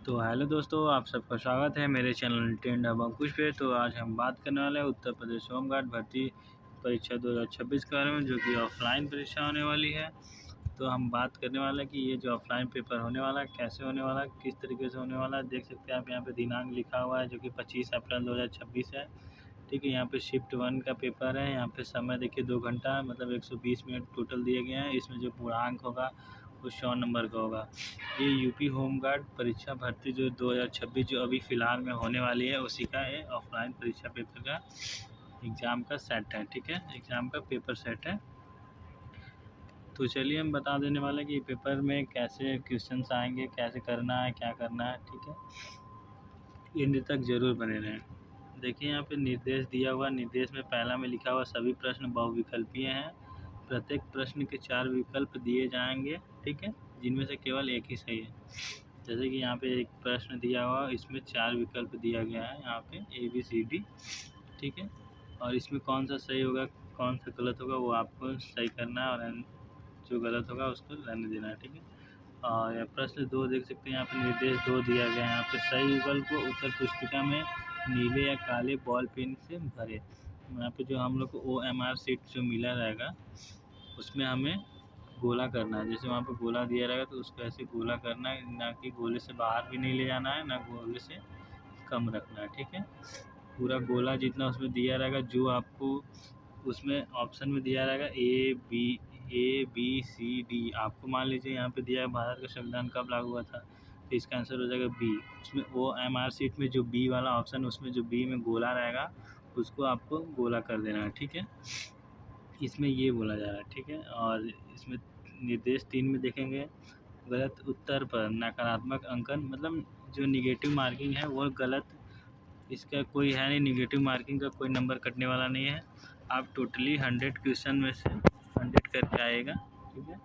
तो हेलो दोस्तों, आप सबका स्वागत है मेरे चैनल ट्रेंड अब अंकुश पे। तो आज हम बात करने वाले हैं उत्तर प्रदेश होमगार्ड भर्ती परीक्षा 2026 के बारे में, जो कि ऑफलाइन परीक्षा होने वाली है। तो हम बात करने वाले हैं कि ये जो ऑफलाइन पेपर होने वाला है कैसे होने वाला है, किस तरीके से होने वाला है। देख सकते हैं आप यहाँ पे दिनांक लिखा हुआ है जो कि 25 अप्रैल 2026 है। ठीक है, यहाँ पे शिफ्ट 1 का पेपर है। यहाँ पे समय देखिए 2 घंटा मतलब 120 मिनट टोटल दिए गए हैं। इसमें जो पूर्णांक होगा वो 100 नंबर का होगा। ये यूपी होमगार्ड परीक्षा भर्ती जो 2026 जो अभी फ़िलहाल में होने वाली है, उसी का ये ऑफलाइन परीक्षा पेपर का एग्ज़ाम का सेट है। ठीक है, एग्ज़ाम का पेपर सेट है। तो चलिए हम बता देने वाले हैं कि पेपर में कैसे क्वेश्चंस आएंगे, कैसे करना है, क्या करना है। ठीक है, एंड तक ज़रूर बने रहें। देखिए यहाँ पे निर्देश दिया हुआ, निर्देश में पहला में लिखा हुआ सभी प्रश्न बहुविकल्पीय हैं। प्रत्येक प्रश्न के 4 विकल्प दिए जाएंगे। ठीक है, जिनमें से केवल एक ही सही है। जैसे कि यहाँ पे एक प्रश्न दिया हुआ, इसमें 4 विकल्प दिया गया है यहाँ पे ABCD। ठीक है, और इसमें कौन सा सही होगा कौन सा गलत होगा वो आपको सही करना है, और जो गलत होगा उसको रहने देना है। ठीक है, और प्रश्न 2 देख सकते हैं यहाँ पे निर्देश 2 दिया गया है। यहाँ पे सही विकल्प को उत्तर पुस्तिका में नीले या काले बॉल पेन से भरे। यहाँ पे जो हम लोग को OMR शीट जो मिला रहेगा उसमें हमें गोला करना है। जैसे वहाँ पे गोला दिया रहेगा तो उसको ऐसे गोला करना है, ना कि गोले से बाहर भी नहीं ले जाना है, ना गोले से कम रखना है। ठीक है, पूरा गोला जितना उसमें दिया रहेगा, जो आपको उसमें ऑप्शन में दिया रहेगा A B C D। आपको मान लीजिए यहाँ पे दिया है भारत का संविधान कब लागू हुआ था, तो इसका आंसर हो जाएगा B। उसमें OMR शीट में जो B वाला ऑप्शन, उसमें जो B में गोला रहेगा उसको आपको गोला कर देना है। ठीक है, इसमें ये बोला जा रहा है। ठीक है, और इसमें निर्देश 3 में देखेंगे गलत उत्तर पर नकारात्मक अंकन, मतलब जो निगेटिव मार्किंग है वो गलत, इसका कोई है नहीं, निगेटिव मार्किंग का कोई नंबर कटने वाला नहीं है। आप टोटली 100 क्वेश्चन में से 100 करके आएगा। ठीक है,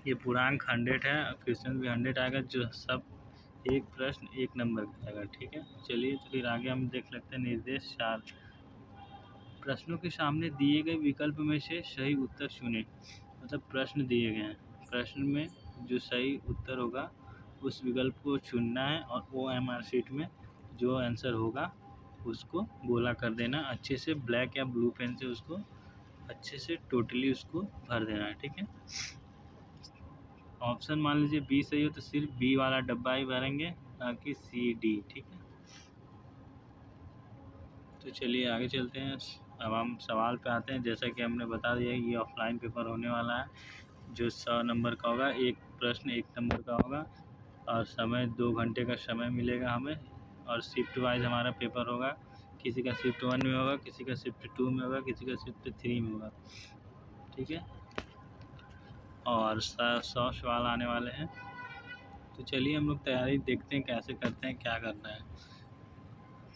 ये पूर्णांक 100 है, क्वेश्चन भी 100 आएगा, जो सब एक प्रश्न 1 नंबर का आएगा। ठीक है, चलिए तो फिर आगे हम देख लेते हैं निर्देश 4। प्रश्नों के सामने दिए गए विकल्प में से सही उत्तर चुनें। मतलब प्रश्न दिए गए हैं, प्रश्न में जो सही उत्तर होगा उस विकल्प को चुनना है, और OMR शीट में जो आंसर होगा उसको गोला कर देना अच्छे से, ब्लैक या ब्लू पेन से उसको अच्छे से टोटली उसको भर देना है। ठीक है, ऑप्शन मान लीजिए B सही हो तो सिर्फ B वाला डब्बा ही भरेंगे, ना कि CD। ठीक है, तो चलिए आगे चलते हैं। अब हम सवाल पे आते हैं। जैसा कि हमने बता दिया ये ऑफलाइन पेपर होने वाला है, जो 100 नंबर का होगा। एक प्रश्न 1 नंबर का होगा, और समय 2 घंटे का समय मिलेगा हमें, और शिफ्ट वाइज हमारा पेपर होगा। किसी का शिफ्ट 1 में होगा, किसी का शिफ्ट 2 में होगा, किसी का शिफ्ट 3 में होगा। ठीक है, और 100 सवाल आने वाले हैं। तो चलिए हम लोग तैयारी देखते हैं कैसे करते हैं, क्या करना है।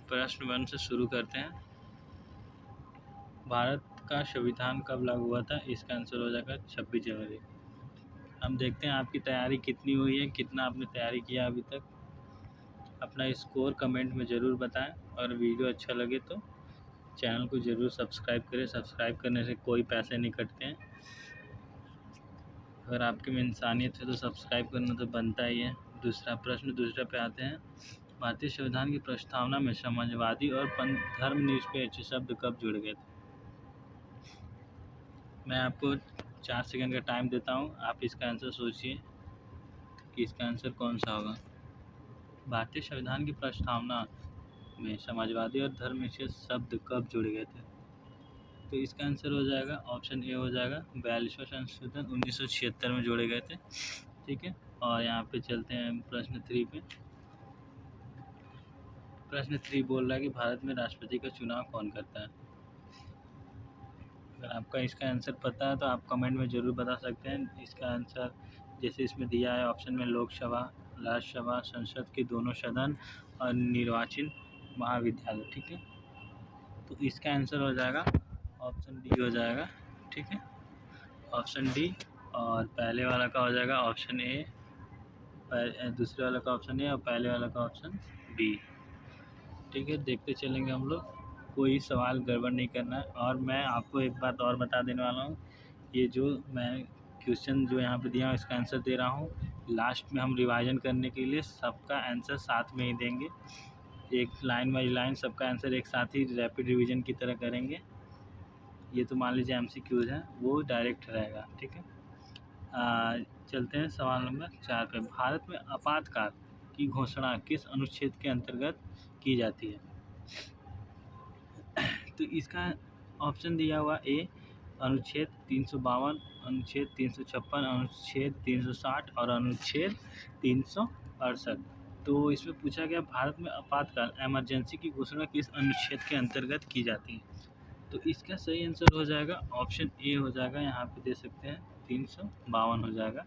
प्रश्न 1 से शुरू करते हैं। भारत का संविधान कब लागू हुआ था? इसका आंसर हो जाएगा 26 जनवरी। हम देखते हैं आपकी तैयारी कितनी हुई है, कितना आपने तैयारी किया अभी तक। अपना स्कोर कमेंट में ज़रूर बताएं, और वीडियो अच्छा लगे तो चैनल को ज़रूर सब्सक्राइब करें। सब्सक्राइब करने से कोई पैसे नहीं कटते हैं। अगर आपके में इंसानियत है तो सब्सक्राइब करना तो बनता ही है। दूसरा प्रश्न दूसरे पे आते हैं। भारतीय संविधान की प्रस्तावना में समाजवादी और धर्मनिरपेक्ष शब्द कब जुड़ गए थे? मैं आपको 4 सेकंड का टाइम देता हूँ, आप इसका आंसर सोचिए कि इसका आंसर कौन सा होगा। भारतीय संविधान की प्रस्तावना में समाजवादी और धर्मनिरपेक्ष शब्द कब जुड़ गए थे? तो इसका आंसर हो जाएगा ऑप्शन ए हो जाएगा 42वां संशोधन 1976 में जोड़े गए थे। ठीक है, और यहाँ पे चलते हैं प्रश्न 3 पे। प्रश्न 3 बोल रहा है कि भारत में राष्ट्रपति का चुनाव कौन करता है? अगर आपका इसका आंसर पता है तो आप कमेंट में ज़रूर बता सकते हैं। इसका आंसर जैसे इसमें दिया है ऑप्शन में लोकसभा, राज्यसभा, संसद के दोनों सदन और निर्वाचन महाविद्यालय। ठीक है, तो इसका आंसर हो जाएगा ऑप्शन डी हो जाएगा। ठीक है, ऑप्शन डी, और पहले वाला का हो जाएगा ऑप्शन ए, दूसरे वाला का ऑप्शन ए, और पहले वाला का ऑप्शन बी। ठीक है, देखते चलेंगे हम लोग, कोई सवाल गड़बड़ नहीं करना है। और मैं आपको एक बात और बता देने वाला हूँ, ये जो मैं क्वेश्चन जो यहाँ पे दिया हूँ इसका आंसर दे रहा हूँ, लास्ट में हम रिवाइजन करने के लिए सबका आंसर साथ में ही देंगे, एक लाइन बाई लाइन सबका आंसर एक साथ ही रैपिड रिवीजन की तरह करेंगे। ये तो मान लीजिए MCQs है, वो डायरेक्ट रहेगा, ठीक है। चलते हैं सवाल नंबर 4 पे। भारत में आपातकाल की घोषणा किस अनुच्छेद के अंतर्गत की जाती है? तो इसका ऑप्शन दिया हुआ ए अनुच्छेद 352, अनुच्छेद 356, अनुच्छेद 360 और अनुच्छेद 368। तो इसमें पूछा गया भारत में आपातकाल इमरजेंसी की घोषणा किस अनुच्छेद के अंतर्गत की जाती है? तो इसका सही आंसर हो जाएगा ऑप्शन ए हो जाएगा, यहाँ पे दे सकते हैं 352 हो जाएगा।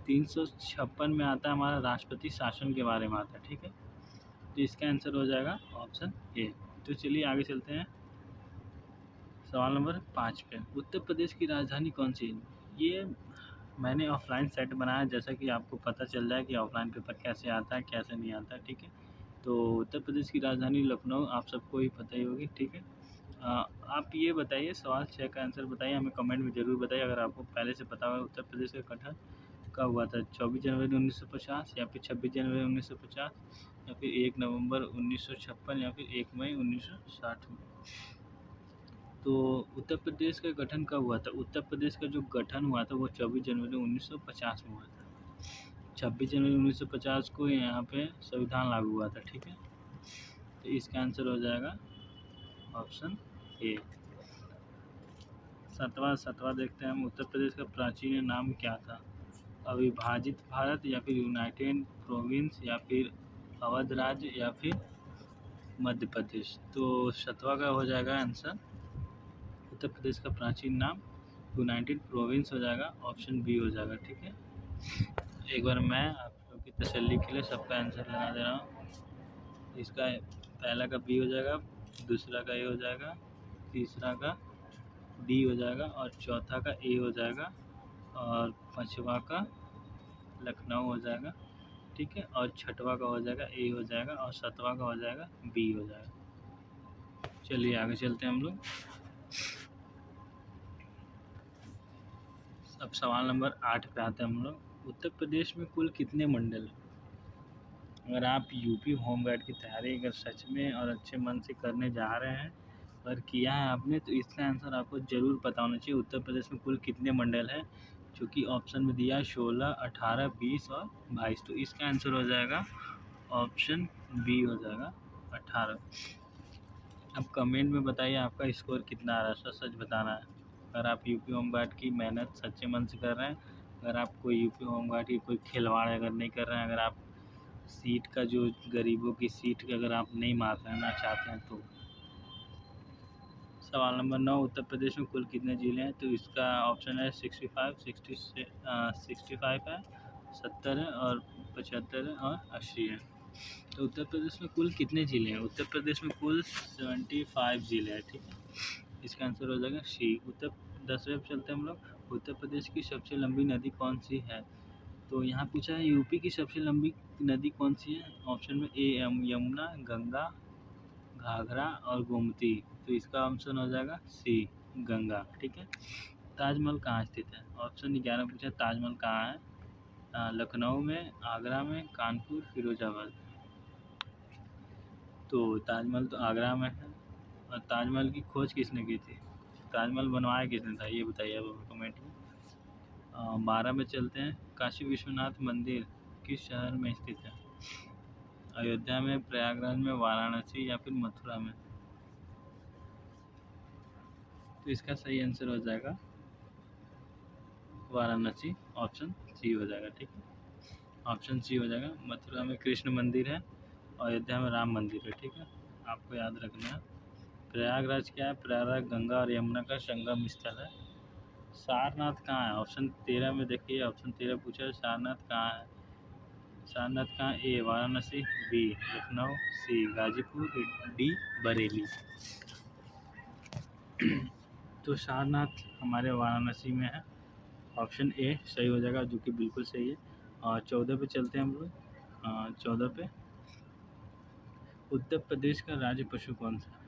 356 में आता है हमारा राष्ट्रपति शासन के बारे में आता है, ठीक है। तो इसका आंसर हो जाएगा ऑप्शन ए। तो चलिए आगे चलते हैं सवाल नंबर 5 पे। उत्तर प्रदेश की राजधानी कौन सी है? ये मैंने ऑफलाइन सेट बनाया, जैसा कि आपको पता चल जाए कि ऑफलाइन पेपर कैसे आता है कैसे नहीं आता है, ठीक है। तो उत्तर प्रदेश की राजधानी लखनऊ आप सबको ही पता ही होगी, ठीक है। आप ये बताइए, सवाल 6 का आंसर बताइए, हमें कमेंट में ज़रूर बताइए अगर आपको पहले से पता होगा उत्तर प्रदेश का गठन कब हुआ था। 24 जनवरी 1950 या फिर 26 जनवरी 1950 या फिर 1 नवंबर 1956 या फिर 1 मई 1960 में। तो उत्तर प्रदेश का गठन कब हुआ था? उत्तर प्रदेश का जो गठन हुआ था वो 24 जनवरी 1950 में हुआ था। 26 जनवरी 1950 को यहाँ पे संविधान लागू हुआ था, ठीक है। तो इसका आंसर हो जाएगा ऑप्शन ए। सतवा देखते हैं हम। उत्तर प्रदेश का प्राचीन नाम क्या था? अविभाजित भारत या फिर यूनाइटेड प्रोविंस या फिर अवध राज्य या फिर मध्य प्रदेश। तो 7वां का हो जाएगा आंसर, उत्तर प्रदेश का प्राचीन नाम यूनाइटेड प्रोविंस हो जाएगा, ऑप्शन बी हो जाएगा, ठीक है। एक बार मैं आप लोग की तसल्ली के लिए सबका आंसर लगा दे रहा हूँ। इसका पहला का बी हो जाएगा, दूसरा का ए हो जाएगा, तीसरा का डी हो जाएगा और चौथा का ए हो जाएगा और 5वां का लखनऊ हो जाएगा, ठीक है। और 6वां का हो जाएगा ए हो जाएगा और 7वां का हो जाएगा बी हो जाएगा। चलिए आगे चलते हैं हम लोग। अब सवाल नंबर 8 पे आते हैं हम लोग। उत्तर प्रदेश में कुल कितने मंडल हैं? अगर आप यूपी होमगार्ड की तैयारी अगर सच में और अच्छे मन से करने जा रहे हैं और किया है आपने, तो इसका आंसर आपको ज़रूर पता होना चाहिए। उत्तर प्रदेश में कुल कितने मंडल हैं, जो कि ऑप्शन में दिया है 16, 18, 20 और 22। तो इसका आंसर हो जाएगा ऑप्शन बी हो जाएगा 18। अब कमेंट में बताइए आपका स्कोर कितना आ रहा है, सच सच बताना है। अगर आप यूपी होमगार्ड की मेहनत सच्चे मन से कर रहे हैं, अगर आप कोई यूपी होमगार्ड की कोई खिलवाड़ अगर नहीं कर रहे हैं, अगर आप सीट का जो गरीबों की सीट अगर आप नहीं मारना चाहते हैं तो। सवाल नंबर 9। उत्तर प्रदेश में कुल कितने ज़िले हैं? तो इसका ऑप्शन है 65, 65 है, 70 है और 75 है और 80 है। तो उत्तर प्रदेश में कुल कितने ज़िले हैं? उत्तर प्रदेश में कुल 75 ज़िले हैं, ठीक है। इसका आंसर हो जाएगा सी। 10वें पे चलते हैं हम लोग। उत्तर प्रदेश की सबसे लंबी नदी कौन सी है? तो यहाँ पूछा है यूपी की सबसे लंबी नदी कौन सी है? ऑप्शन में ए यमुना, गंगा, घाघरा और गोमती। तो इसका ऑप्शन हो जाएगा सी, गंगा, ठीक है। ताजमहल कहाँ स्थित है? ऑप्शन 11 पूछा ताजमहल कहाँ है? लखनऊ में, आगरा में, कानपुर, फिरोजाबाद। तो ताजमहल तो आगरा में है। और ताजमहल की खोज किसने की थी? ताजमहल बनवाया किसने था, ये बताइए अब कमेंट में। 12 में चलते हैं। काशी विश्वनाथ मंदिर किस शहर में स्थित है? अयोध्या में, प्रयागराज में, वाराणसी या फिर मथुरा में। तो इसका सही आंसर हो जाएगा वाराणसी, ऑप्शन सी हो जाएगा, ठीक है। ऑप्शन सी हो जाएगा। मथुरा में कृष्ण मंदिर है, अयोध्या में राम मंदिर है, ठीक है। आपको याद रखना है। प्रयागराज क्या है? प्रयागराज गंगा और यमुना का संगम स्थल है। सारनाथ कहाँ है? ऑप्शन 13 में देखिए, ऑप्शन 13 पूछा है सारनाथ कहाँ है? सारनाथ कहाँ? ए वाराणसी, बी लखनऊ, सी गाजीपुर, डी बरेली। तो सारनाथ हमारे वाराणसी में है, ऑप्शन ए सही हो जाएगा, जो कि बिल्कुल सही है। और 14 पे चलते हैं हम लोग। 14 पे उत्तर प्रदेश का राज्य पशु कौन सा है?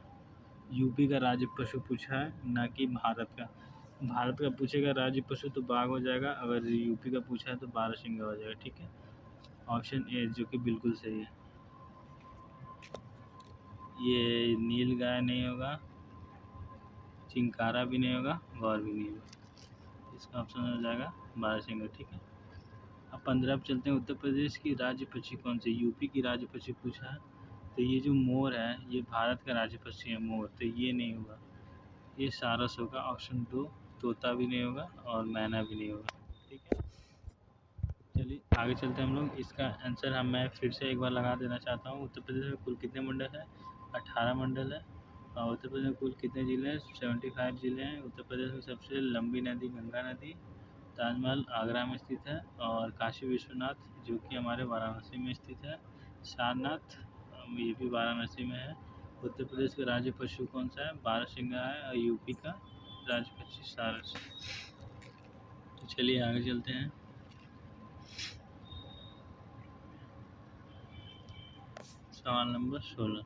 यूपी का राज्य पशु पूछा है, ना कि भारत का। भारत का पूछेगा राज्य पशु तो बाघ हो जाएगा, अगर यूपी का पूछा है तो बारहसिंगा हो जाएगा। ठीक है, ऑप्शन ए जो कि बिल्कुल सही है। ये नील गाय नहीं होगा, चिंकारा भी नहीं होगा, गौर भी नहीं होगा। इसका ऑप्शन हो जाएगा बारहसिंगा। ठीक है, अब 15 पे चलते हैं। उत्तर प्रदेश की राज्य पक्षी कौन सी? यूपी की राज्य पक्षी पूछा है, तो ये जो मोर है ये भारत का राज्य पक्षी है मोर, तो ये नहीं होगा, ये सारस होगा। ऑप्शन 2 तोता भी नहीं होगा और मैना भी नहीं होगा। ठीक है, चलिए आगे चलते हैं हम लोग। इसका आंसर मैं फिर से एक बार लगा देना चाहता हूँ। उत्तर प्रदेश में कुल कितने मंडल है? 18 मंडल है। और उत्तर प्रदेश में कुल कितने ज़िले हैं? 75 ज़िले हैं। उत्तर प्रदेश में सबसे लंबी नदी गंगा नदी। ताजमहल आगरा में स्थित है, और काशी विश्वनाथ जो कि हमारे वाराणसी में स्थित है। सारनाथ ये भी वाराणसी में है। उत्तर प्रदेश का राज्य पशु कौन सा है? बारहसिंगा है, और यूपी का राज्य पक्षी सारस। तो चलिए आगे चलते हैं। सवाल नंबर 16,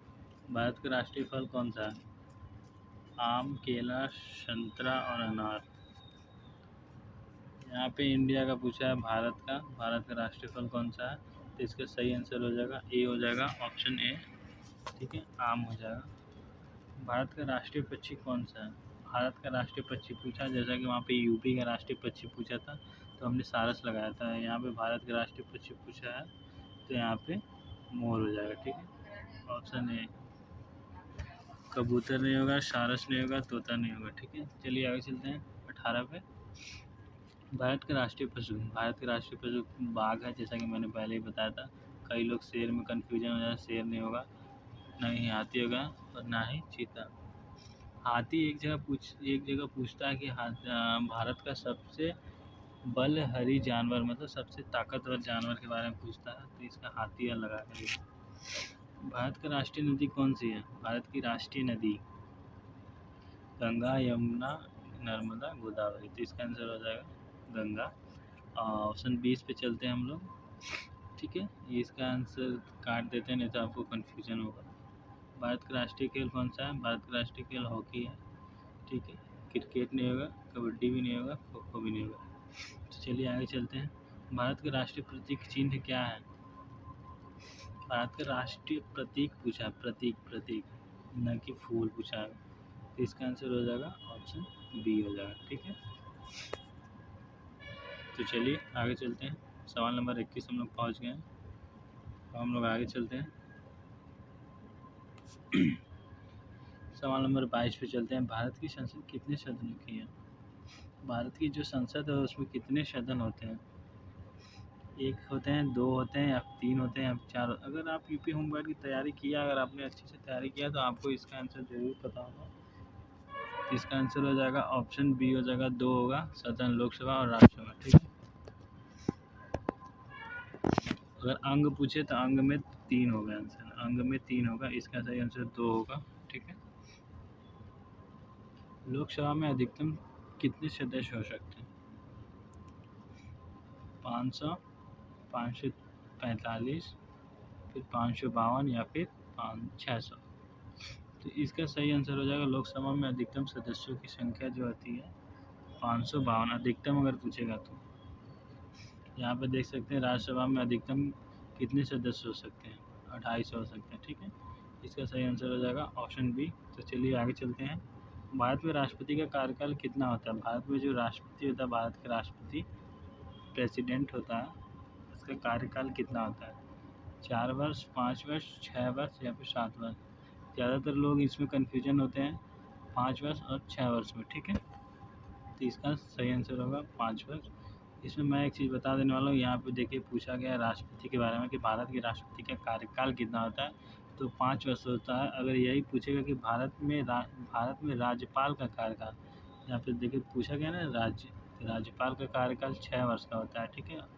भारत का राष्ट्रीय फल कौन सा है? आम, केला, संतरा और अनार। यहाँ पे इंडिया का पूछा है, भारत का राष्ट्रीय फल कौन सा है? तो इसका सही आंसर हो जाएगा ए हो जाएगा, ऑप्शन ए। ठीक है, आम हो जाएगा। भारत का राष्ट्रीय पक्षी कौन सा है? भारत का राष्ट्रीय पक्षी पूछा, जैसा कि वहाँ पे यूपी का राष्ट्रीय पक्षी पूछा था तो हमने सारस लगाया था। यहाँ पे भारत का राष्ट्रीय पक्षी पूछा है तो यहाँ पे मोर हो जाएगा। ठीक है, ऑप्शन ए। कबूतर नहीं होगा, सारस नहीं होगा, तोता नहीं होगा। ठीक है, चलिए आगे चलते हैं 18 पे। भारत के राष्ट्रीय पशु बाघ है, जैसा कि मैंने पहले ही बताया था। कई लोग शेर में कन्फ्यूजन हो जाए, शेर नहीं होगा, ना ही हाथी होगा और ना ही चीता। हाथी एक जगह पूछता है कि भारत का सबसे बलहरी जानवर, मतलब सबसे ताकतवर जानवर के बारे में पूछता है, तो इसका हाथी लगा है। भारत का राष्ट्रीय नदी कौन सी है? भारत की राष्ट्रीय नदी गंगा, यमुना, नर्मदा, गोदावरी। तो इसका आंसर हो जाएगा गंगा। ऑप्शन 20 पे चलते हैं हम लोग। ठीक है, ये इसका आंसर काट देते हैं, नहीं तो आपको कन्फ्यूजन होगा। भारत का राष्ट्रीय खेल कौन सा है? भारत का राष्ट्रीय खेल हॉकी है। ठीक है, क्रिकेट नहीं होगा, कबड्डी भी नहीं होगा, खो खो भी नहीं होगा। तो चलिए आगे चलते हैं। भारत का राष्ट्रीय प्रतीक चिन्ह क्या है? भारत का राष्ट्रीय प्रतीक पूछा है, प्रतीक न कि फूल पूछा है, तो इसका आंसर हो जाएगा ऑप्शन बी हो जाएगा। ठीक है, तो चलिए आगे चलते हैं। सवाल नंबर 21 हम लोग पहुँच गए हैं, तो हम लोग आगे चलते हैं। सवाल नंबर 22 पे चलते हैं। भारत की संसद कितने सदनों की है? भारत की जो संसद है उसमें कितने सदन होते हैं? एक होते हैं, दो होते हैं, या तीन होते हैं, या चार? अगर आप यूपी होमगार्ड की तैयारी किया, अगर आपने अच्छे से तैयारी किया तो आपको इसका आंसर ज़रूर पता होगा। इसका आंसर हो जाएगा ऑप्शन बी हो जाएगा, दो होगा, सदन लोकसभा और राज्यसभा। ठीक है, अगर अंग पूछे तो अंग में 3 होगा आंसर, अंग में 3 होगा, इसका सही आंसर 2 होगा। ठीक है, लोकसभा में अधिकतम कितने सदस्य हो सकते हैं? 500, 545, फिर 552 या फिर 600। तो इसका सही आंसर हो जाएगा, लोकसभा में अधिकतम सदस्यों की संख्या जो होती है 552 अधिकतम अगर पूछेगा तो। यहाँ पे देख सकते हैं राज्यसभा में अधिकतम कितने सदस्य हो सकते हैं? 28 हो सकते हैं। ठीक है, इसका सही आंसर हो जाएगा ऑप्शन बी। तो चलिए आगे चलते हैं। भारत में राष्ट्रपति का कार्यकाल कितना होता है? भारत में जो राष्ट्रपति होता है, भारत के राष्ट्रपति प्रेसिडेंट होता है, उसका कार्यकाल कितना होता है? 4 वर्ष, 5 वर्ष, 6 वर्ष या फिर 7 वर्ष? ज़्यादातर लोग इसमें कन्फ्यूजन होते हैं 5 वर्ष और 6 वर्ष में। ठीक है, तो इसका सही आंसर होगा 5 वर्ष। इसमें मैं एक चीज़ बता देने वाला हूँ, यहाँ पे देखिए पूछा गया है राष्ट्रपति के बारे में कि भारत के राष्ट्रपति का कार्यकाल कितना होता है, तो 5 वर्ष होता है। अगर यही पूछेगा कि भारत में राज्यपाल का कार्यकाल, यहाँ पे देखिए पूछा गया ना राज्यपाल का कार्यकाल 6 वर्ष का होता है। ठीक है, और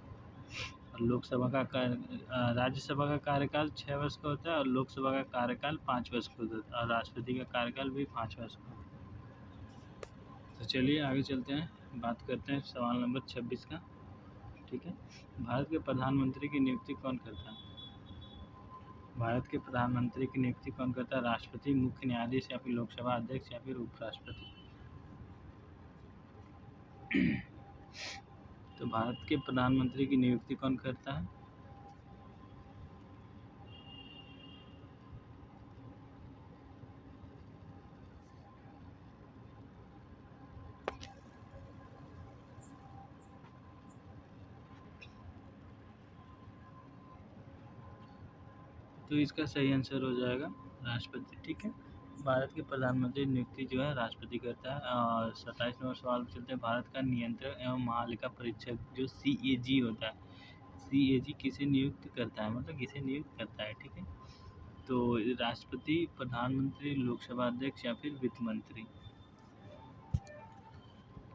राज्यसभा का कार्यकाल 6 वर्ष का होता है, और लोकसभा का कार्यकाल 5 वर्ष का होता है, और राष्ट्रपति का कार्यकाल भी 5 वर्ष का होता है। तो चलिए आगे चलते हैं, बात करते हैं सवाल नंबर 26 का। ठीक है, भारत के प्रधानमंत्री की नियुक्ति कौन करता है? भारत के प्रधानमंत्री की नियुक्ति कौन करता है? राष्ट्रपति, मुख्य न्यायाधीश या फिर लोकसभा अध्यक्ष या फिर उपराष्ट्रपति? तो भारत के प्रधानमंत्री की नियुक्ति कौन करता है? तो इसका सही आंसर हो जाएगा राष्ट्रपति। ठीक है, भारत के प्रधानमंत्री नियुक्ति जो है राष्ट्रपति करता है। और 27 नंबर सवाल पे चलते हैं। भारत का नियंत्रक एवं महालेखा परीक्षक जो CAG होता है, CAG किसे नियुक्त करता है, मतलब किसे नियुक्त करता है? ठीक है, तो राष्ट्रपति, प्रधानमंत्री, लोकसभा अध्यक्ष या फिर वित्त मंत्री।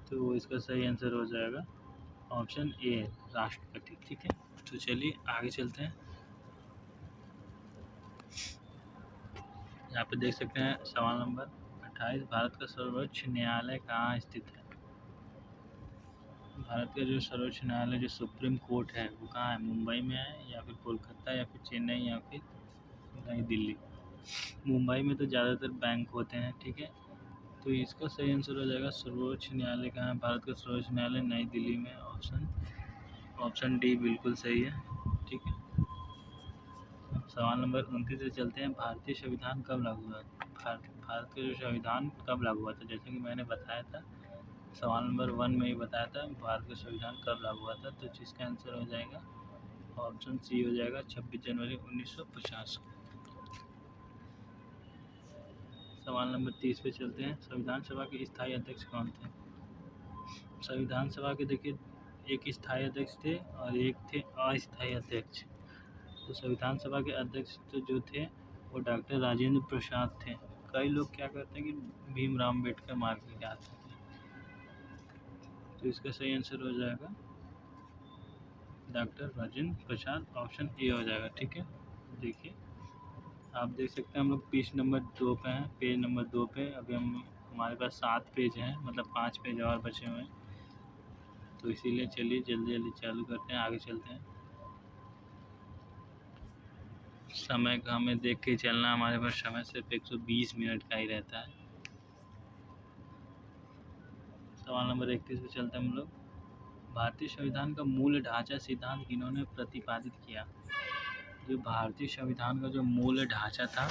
तो इसका सही आंसर हो जाएगा ऑप्शन ए, राष्ट्रपति। ठीक है, तो चलिए आगे चलते हैं। यहाँ पे देख सकते हैं सवाल नंबर 28, भारत का सर्वोच्च न्यायालय कहाँ स्थित है? भारत का जो सर्वोच्च न्यायालय जो सुप्रीम कोर्ट है वो कहाँ है? मुंबई में है या फिर कोलकाता या फिर चेन्नई या फिर नई दिल्ली? मुंबई में तो ज़्यादातर बैंक होते हैं। ठीक है, तो इसका सही आंसर हो जाएगा सर्वोच्च न्यायालय कहाँ है? भारत का सर्वोच्च न्यायालय नई दिल्ली में। ऑप्शन डी बिल्कुल सही है। ठीक है, सवाल नंबर 29 से चलते हैं। भारतीय संविधान कब लागू हुआ? भारत का जो संविधान कब लागू हुआ था? जैसे कि मैंने बताया था, सवाल नंबर 1 में ही बताया था भारत का संविधान कब लागू हुआ था। तो जिसका आंसर हो जाएगा ऑप्शन सी हो जाएगा 26 जनवरी 1950। सवाल नंबर 30 पे चलते हैं। संविधान सभा के स्थायी अध्यक्ष कौन थे? संविधान सभा के देखिए, एक स्थायी अध्यक्ष थे और एक थे अस्थायी अध्यक्ष। तो संविधान सभा के अध्यक्ष तो जो थे वो डॉक्टर राजेंद्र प्रसाद थे। कई लोग क्या करते हैं कि भीमराव अम्बेडकर मार के आते हैं। तो इसका सही आंसर हो जाएगा doctor Rajendra Prasad, option A हो जाएगा। ठीक है, देखिए आप देख सकते हैं हम लोग पेज नंबर 2 पे हैं। पेज नंबर 2 पे अभी हमारे पास 7 पेज हैं, मतलब 5 पेज और बचे हुए हैं। तो इसीलिए चलिए जल्दी जल्दी चालू करते हैं, आगे चलते हैं। समय का हमें देख के चलना, हमारे पास समय सिर्फ 120 मिनट का ही रहता है। सवाल नंबर 31 पे चलते हैं हम लोग। भारतीय संविधान का मूल ढांचा सिद्धांत किन्होंने प्रतिपादित किया? जो भारतीय संविधान का जो मूल ढांचा था,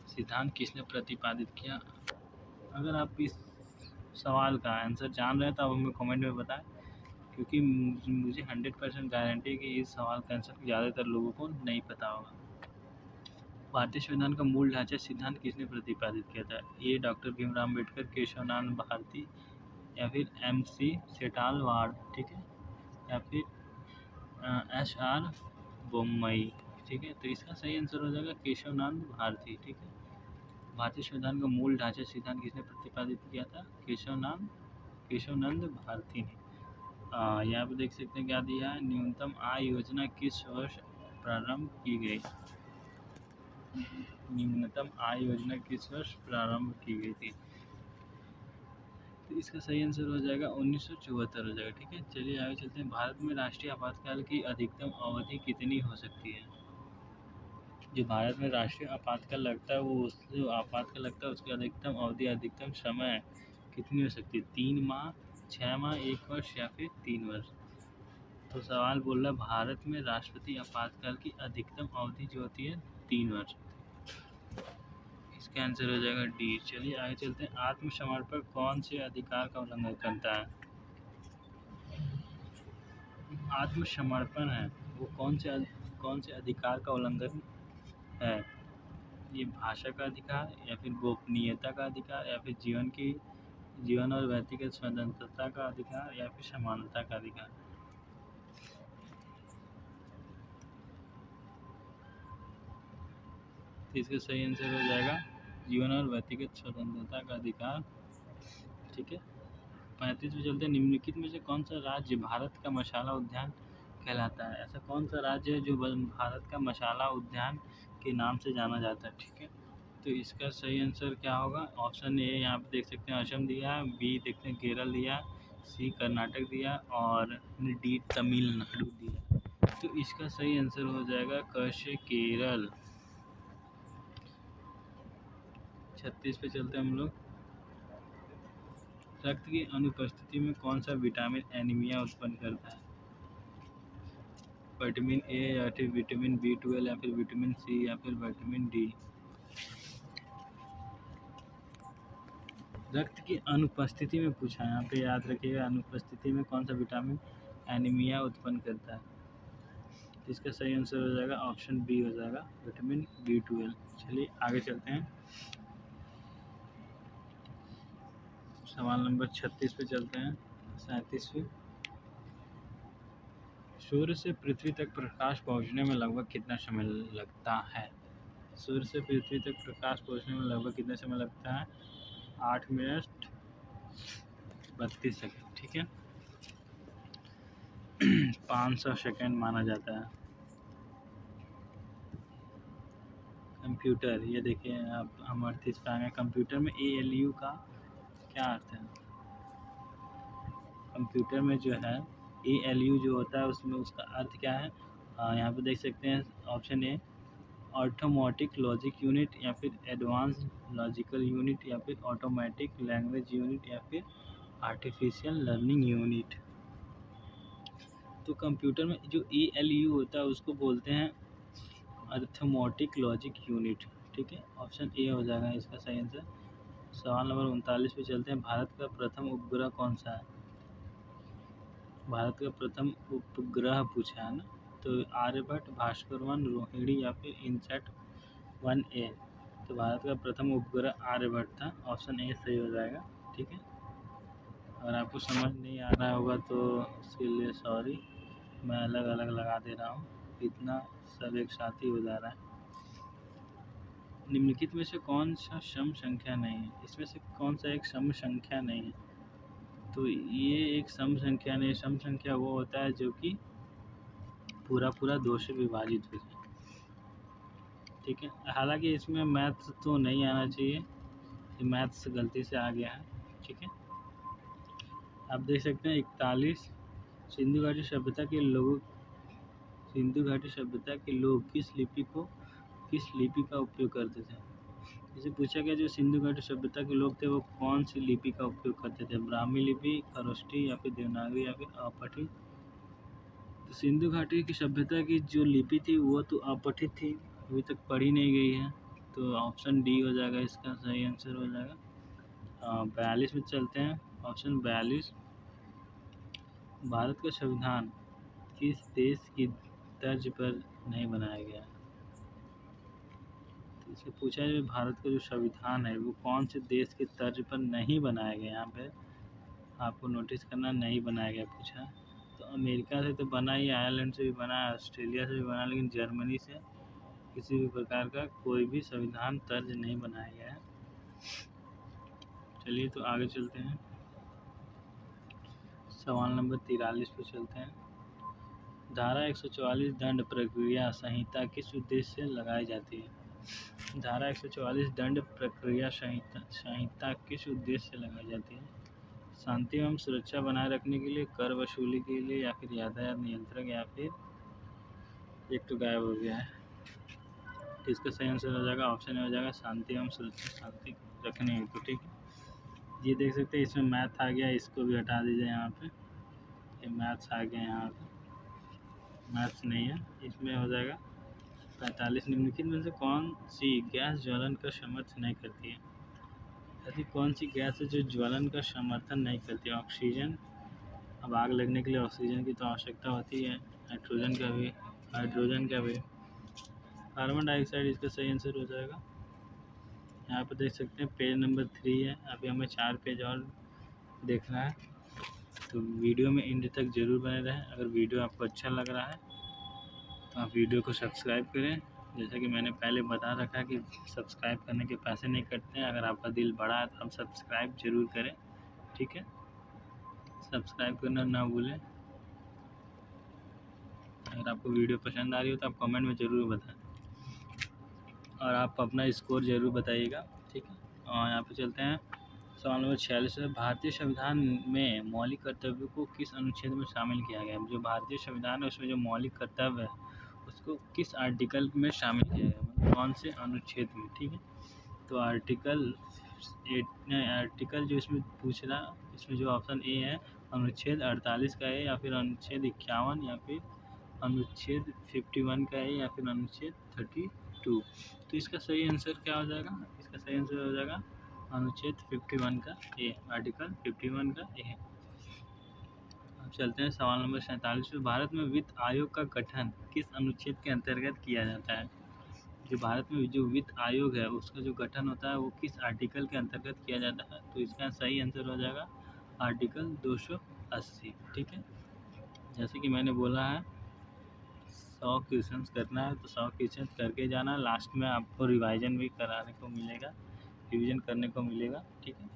सिद्धांत किसने प्रतिपादित किया? अगर आप इस सवाल का आंसर जान रहे हैं तो आप हमें कमेंट में बताएं, क्योंकि मुझे 100% गारंटी है कि इस सवाल का आंसर ज़्यादातर लोगों को नहीं पता होगा। भारतीय संविधान का मूल ढांचा सिद्धांत किसने प्रतिपादित किया था? ए डॉक्टर भीमराव अम्बेडकर, केशवनाथ भारती या फिर MC सेटालवाड़, ठीक है, या फिर SR बोम्मई। ठीक है, तो इसका सही आंसर हो जाएगा केशवनाथ भारती। ठीक है, भारतीय संविधान का मूल ढांचा सिद्धांत किसने प्रतिपादित किया था? केशवनंद भारती ने। यहाँ पे देख सकते हैं क्या दिया है, न्यूनतम आय योजना किस वर्ष प्रारंभ की गई? न्यूनतम आय योजना किस वर्ष प्रारंभ की गई थी? तो इसका सही आंसर हो जाएगा 1974 हो जाएगा। ठीक है, चलिए आगे चलते हैं। भारत में राष्ट्रीय आपातकाल की अधिकतम अवधि कितनी हो सकती है? जो भारत में राष्ट्रीय आपातकाल लगता है, वो उस जो आपातकाल लगता है उसकी अधिकतम अवधि, अधिकतम समय कितनी हो सकती है? 3 माह, 6 माह, 1 वर्ष या फिर 3 वर्ष? तो सवाल बोल रहा है भारत में राष्ट्रपति आपातकाल की अधिकतम अवधि जो होती है 3 वर्ष। इसका आंसर हो जाएगा डी। चलिए आगे चलते हैं। आत्मसमर्पण कौन से अधिकार का उल्लंघन करता है? आत्मसमर्पण है वो कौन से अधिकार का उल्लंघन है? ये भाषा का अधिकार या फिर गोपनीयता का अधिकार या फिर जीवन और व्यक्तिगत स्वतंत्रता का अधिकार या फिर समानता का अधिकार? तो इसका सही आंसर हो जाएगा जीवन और व्यक्तिगत स्वतंत्रता का अधिकार। ठीक है, 35 में चलते हैं। निम्नलिखित में से कौन सा राज्य भारत का मसाला उद्यान कहलाता है? ऐसा कौन सा राज्य है जो भारत का मसाला उद्यान के नाम से जाना जाता है? ठीक है, तो इसका सही आंसर क्या होगा? ऑप्शन ए यहाँ पे देख सकते हैं असम दिया, बी देखते हैं केरल दिया, सी कर्नाटक दिया और डी तमिलनाडु दिया। तो इसका सही आंसर हो जाएगा क से केरल। 36 पे चलते हैं हम लोग। रक्त की अनुपस्थिति में कौन सा विटामिन एनीमिया उत्पन्न करता है? विटामिन ए या फिर विटामिन B12 या फिर विटामिन सी या फिर विटामिन डी? रक्त की अनुपस्थिति में पूछा है यहाँ पे, याद रखिएगा, अनुपस्थिति में कौन सा विटामिन एनीमिया उत्पन्न करता है? इसका सही आंसर हो जाएगा ऑप्शन बी हो जाएगा, विटामिन B12। चलिए आगे चलते हैं, सवाल नंबर 36 पे चलते हैं, 37वें। सूर्य से पृथ्वी तक प्रकाश पहुंचने में लगभग कितना समय लगता है? सूर्य से पृथ्वी तक प्रकाश पहुंचने में लगभग कितना समय लगता है? 8 मिनट 32 सेकंड, ठीक है। 500 सेकंड माना जाता है। कंप्यूटर, ये देखिए आप, हम 38 पे आ गए। कंप्यूटर में ALU का क्या अर्थ है? कंप्यूटर में जो है ALU जो होता है उसमें उसका अर्थ क्या है? यहाँ पे देख सकते हैं, option A automatic logic unit, या फिर एडवांस लॉजिकल यूनिट, या फिर ऑटोमेटिक लैंग्वेज यूनिट, या फिर आर्टिफिशियल लर्निंग यूनिट। तो कंप्यूटर में जो ALU होता है उसको बोलते हैं अर्थमेटिक लॉजिक यूनिट, ठीक है। ऑप्शन ए हो जाएगा इसका सही आंसर। सवाल नंबर 39 पे चलते हैं। भारत का प्रथम उपग्रह कौन सा है? भारत का प्रथम उपग्रह पूछा है ना, तो आर्यभट्ट, भास्कर 1, रोहिणी, या फिर इनसैट 1A। तो भारत का प्रथम उपग्रह आर्यभट्ट था, ऑप्शन ए सही हो जाएगा, ठीक है। अगर आपको समझ नहीं आ रहा होगा तो उसके लिए सॉरी, मैं अलग अलग लगा दे रहा हूँ, इतना सब एक साथ ही हो जा रहा है। निम्नलिखित में से कौन सा सम संख्या नहीं है? इसमें से कौन सा एक सम संख्या नहीं है? तो ये एक सम संख्या नहीं, सम संख्या वो होता है जो कि पूरा पूरा 2 से विभाजित हो जाए, ठीक है। हालांकि इसमें मैथ्स तो नहीं आना चाहिए, ये मैथ्स गलती से आ गया है, ठीक है। आप देख सकते हैं 41, सिंधु घाटी सभ्यता के लोग किस लिपि का उपयोग करते थे? इसे पूछा गया, जो सिंधु घाटी सभ्यता के लोग थे वो कौन सी लिपि का उपयोग करते थे? ब्राह्मी लिपि, खरोष्ठी, या फिर देवनागरी, या फिर अपठित? तो सिंधु घाटी की सभ्यता की जो लिपि थी वो तो अपठित थी, अभी तक पढ़ी नहीं गई है, तो ऑप्शन डी हो जाएगा इसका सही आंसर हो जाएगा। 42 में चलते हैं, ऑप्शन 42। भारत का संविधान किस देश की तर्ज पर नहीं बनाया गया? तो इससे पूछा है, भारत का जो संविधान है वो कौन से देश के तर्ज पर नहीं बनाया गया? यहाँ पे आपको नोटिस करना, नहीं बनाया गया पूछा। तो अमेरिका से तो बना ही, आयरलैंड से भी बना, ऑस्ट्रेलिया से भी बना, लेकिन जर्मनी से किसी भी प्रकार का कोई भी संविधान तर्ज नहीं बनाया गया है। चलिए तो आगे चलते हैं, सवाल नंबर 43 पे चलते हैं। धारा 144 दंड प्रक्रिया संहिता किस उद्देश्य से लगाई जाती है? धारा 144 दंड प्रक्रिया संहिता किस उद्देश्य से लगाई जाती है? शांति एवं सुरक्षा बनाए रखने के लिए, कर वसूली के लिए, या फिर यातायात नियंत्रण, या फिर एक तो गायब हो गया है, इसका सही आंसर हो जाएगा ऑप्शन हो जाएगा शांति एवं सुरक्षा, शांति रखने हेतु, ठीक है। ये देख सकते हैं इसमें मैथ आ गया, इसको भी हटा दीजिए यहाँ पे, ये मैथ्स आ गया, यहाँ पे मैथ्स नहीं है, इसमें हो जाएगा 45। निम्नलिखित में से कौन सी गैस ज्वलन का समर्थन नहीं करती है? ऐसी कौन सी गैस है जो ज्वलन का समर्थन नहीं करती है? ऑक्सीजन, अब आग लगने के लिए ऑक्सीजन की तो आवश्यकता होती है, नाइट्रोजन का भी, हाइड्रोजन का भी, कार्बन डाइऑक्साइड इसका सही आंसर हो जाएगा। यहाँ पर देख सकते हैं पेज नंबर 3 है, अभी हमें 4 पेज और देखना है, तो वीडियो में एंड तक ज़रूर बने रहें। अगर वीडियो आपको अच्छा लग रहा है तो आप वीडियो को सब्सक्राइब करें, जैसा कि मैंने पहले बता रखा है कि सब्सक्राइब करने के पैसे नहीं कटते हैं। अगर आपका दिल बड़ा है तो आप सब्सक्राइब जरूर करें, ठीक है, सब्सक्राइब करना ना भूलें। अगर आपको वीडियो पसंद आ रही हो तो आप कमेंट में ज़रूर बताएं, और आप अपना स्कोर ज़रूर बताइएगा, ठीक है। और यहाँ पे चलते हैं, सवाल नंबर 46 है। भारतीय संविधान में मौलिक कर्तव्यों को किस अनुच्छेद में शामिल किया गया है? जो भारतीय संविधान है उसमें जो मौलिक कर्तव्य है उसको किस आर्टिकल में शामिल किया गया है, मतलब कौन से अनुच्छेद में, ठीक है। तो आर्टिकल जो इसमें पूछ रहा, इसमें जो ऑप्शन ए है अनुच्छेद 48 का ए, या फिर अनुच्छेद 51, या फिर अनुच्छेद 51 का ए, या फिर अनुच्छेद 32। तो इसका सही आंसर क्या हो जाएगा? इसका सही आंसर हो जाएगा अनुच्छेद 51 का ए, आर्टिकल 51 का ए। अब चलते हैं सवाल नंबर 47 पे। भारत में वित्त आयोग का गठन किस अनुच्छेद के अंतर्गत किया जाता है? जो भारत में जो वित्त आयोग है उसका जो गठन होता है वो किस आर्टिकल के अंतर्गत किया जाता है? तो इसका सही आंसर हो जाएगा आर्टिकल 280। ठीक है, जैसे कि मैंने बोला है 100 क्वेश्चन करना है तो 100 क्वेश्चन करके जाना, लास्ट में आपको रिवाइजन भी कराने को मिलेगा, रिविजन करने को मिलेगा। ठीक है,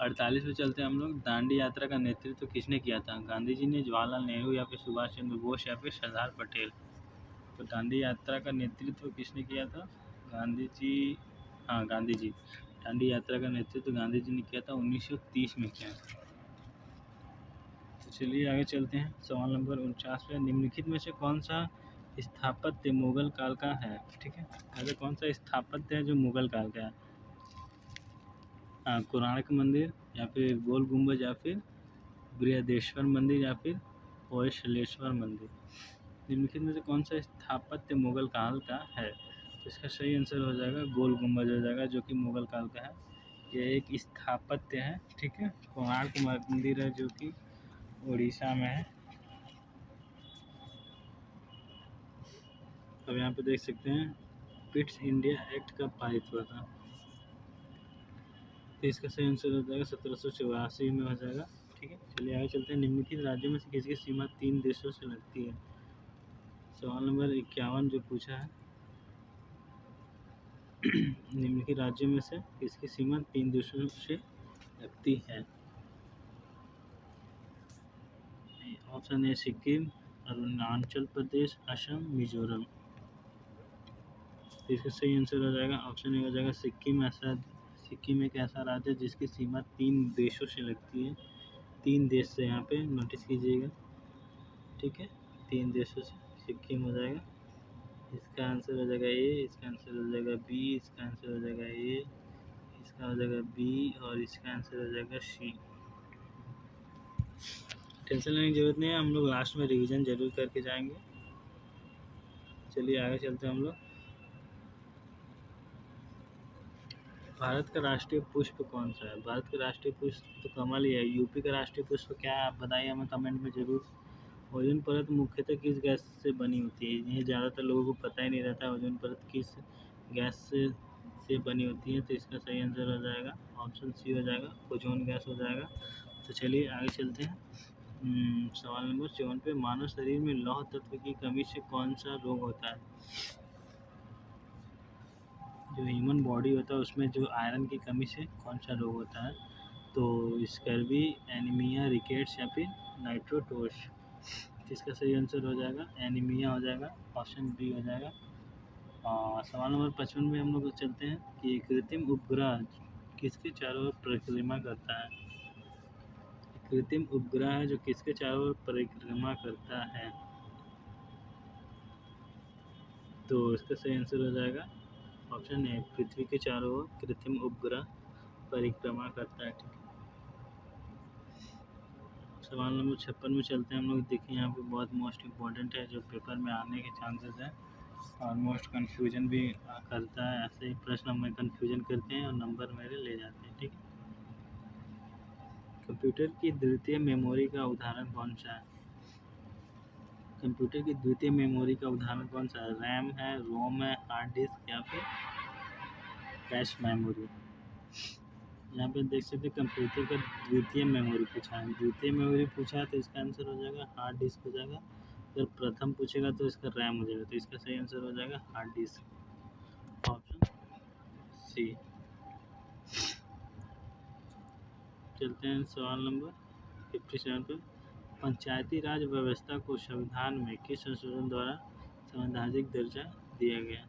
48 में चलते हैं हम लोग। दांडी यात्रा का नेतृत्व किसने किया था? गांधी जी ने, जवाहरलाल नेहरू, या फिर सुभाष चंद्र बोस, या फिर सरदार पटेल? तो दांडी यात्रा का नेतृत्व किसने किया था? गांधी जी। हाँ, गांधी जी। दांडी यात्रा का नेतृत्व गांधी जी ने किया था, 1930 में किया था। तो चलिए आगे चलते हैं। सवाल नंबर 49 पे। निम्नलिखित में से कौन सा स्थापत्य मुगल काल का है? ठीक है, ऐसा कौन सा स्थापत्य है जो मुगल काल का है? कोणार्क मंदिर, या फिर गोल गुम्बज, या फिर बृहदेश्वर मंदिर, या फिर होयसलेश्वर मंदिर? निम्नलिखित में से कौन सा स्थापत्य मुगल काल का है? तो इसका सही आंसर हो जाएगा गोल गुम्बज हो जाएगा, जो कि मुगल काल का है। यह एक स्थापत्य है। ठीक है, कोणार्क मंदिर है जो कि उड़ीसा में है। अब यहाँ पे देख सकते हैं पिट्स इंडिया एक्ट कब पारित हुआ था? तो इसका सही आंसर हो जाएगा 1784 में हो जाएगा। ठीक है, चलिए आगे चलते हैं। निम्नलिखित राज्यों में से किसकी सीमा 3 देशों से लगती है? सवाल नंबर 51 जो पूछा है निम्नलिखित राज्यों में से किसकी सीमा 3 देशों से लगती है? Option A Sikkim, Arunachal Pradesh, Assam, Mizoram. तो इसका सही आंसर हो जाएगा ऑप्शन ए हो जाएगा सिक्किम। सिक्किम एक ऐसा राज्य है जिसकी सीमा 3 देशों से लगती है। 3 देश से यहाँ पे नोटिस कीजिएगा। ठीक है, 3 देशों से सिक्किम हो जाएगा। इसका आंसर हो जाएगा ए, इसका आंसर हो जाएगा बी, इसका आंसर हो जाएगा ए, इसका हो जाएगा बी, और इसका आंसर हो जाएगा सी। टेंशन लेने की जरूरत नहीं है, हम लोग लास्ट में रिवीजन जरूर करके जाएंगे। चलिए आगे चलते हैं हम लोग। भारत का राष्ट्रीय पुष्प कौन सा है? भारत का राष्ट्रीय पुष्प तो कमल ही है। यूपी का राष्ट्रीय पुष्प क्या है आप बताइए हमें कमेंट में ज़रूर। ओजोन परत मुख्यतः किस गैस से बनी होती है? ये ज़्यादातर लोगों को पता ही नहीं रहता ओजोन परत किस गैस से बनी होती है। तो इसका सही आंसर हो जाएगा ऑप्शन सी हो जाएगा, ओजोन गैस हो जाएगा। तो चलिए आगे चलते हैं। सवाल नंबर 54 पे। मानव शरीर में लौह तत्व की कमी से कौन सा रोग होता है? जो ह्यूमन बॉडी होता है उसमें जो आयरन की कमी से कौन सा रोग होता है? तो स्कर्वी, एनीमिया, रिकेट्स, या फिर नाइट्रोटोस? इसका सही आंसर हो जाएगा एनीमिया हो जाएगा, ऑप्शन बी हो जाएगा। सवाल नंबर 55 में हम लोग चलते हैं कि कृत्रिम उपग्रह किसके चारों ओर परिक्रमा करता है? कृत्रिम उपग्रह है जो किसके चारों ओर परिक्रमा करता है? तो इसका सही आंसर हो जाएगा ऑप्शन ए, पृथ्वी के चारों ओर कृत्रिम उपग्रह परिक्रमा करता है। ठीक है, सवाल नंबर 56 में चलते हैं हम लोग। देखिए यहाँ पे बहुत मोस्ट इम्पोर्टेंट है, जो पेपर में आने के चांसेस है और मोस्ट कन्फ्यूजन भी करता है। ऐसे ही प्रश्न हमें कन्फ्यूजन करते हैं और नंबर मेरे ले जाते हैं। ठीक है, कंप्यूटर की द्वितीय मेमोरी का उदाहरण कौन सा है? कंप्यूटर की द्वितीय मेमोरी का उदाहरण कौन सा है? रैम है, रोम है, हार्ड डिस्क, या फिर कैश मेमोरी? यहाँ पे देख सकते हैं कंप्यूटर का द्वितीय मेमोरी पूछा है। द्वितीय मेमोरी पूछा है तो इसका आंसर हो जाएगा हार्ड डिस्क हो जाएगा। अगर प्रथम पूछेगा तो इसका रैम हो जाएगा। तो इसका सही आंसर हो जाएगा हार्ड डिस्क, ऑप्शन सी। चलते हैं सवाल नंबर 57 पर। पंचायती राज व्यवस्था को संविधान में किस संशोधन द्वारा संवैधानिक दर्जा दिया गया?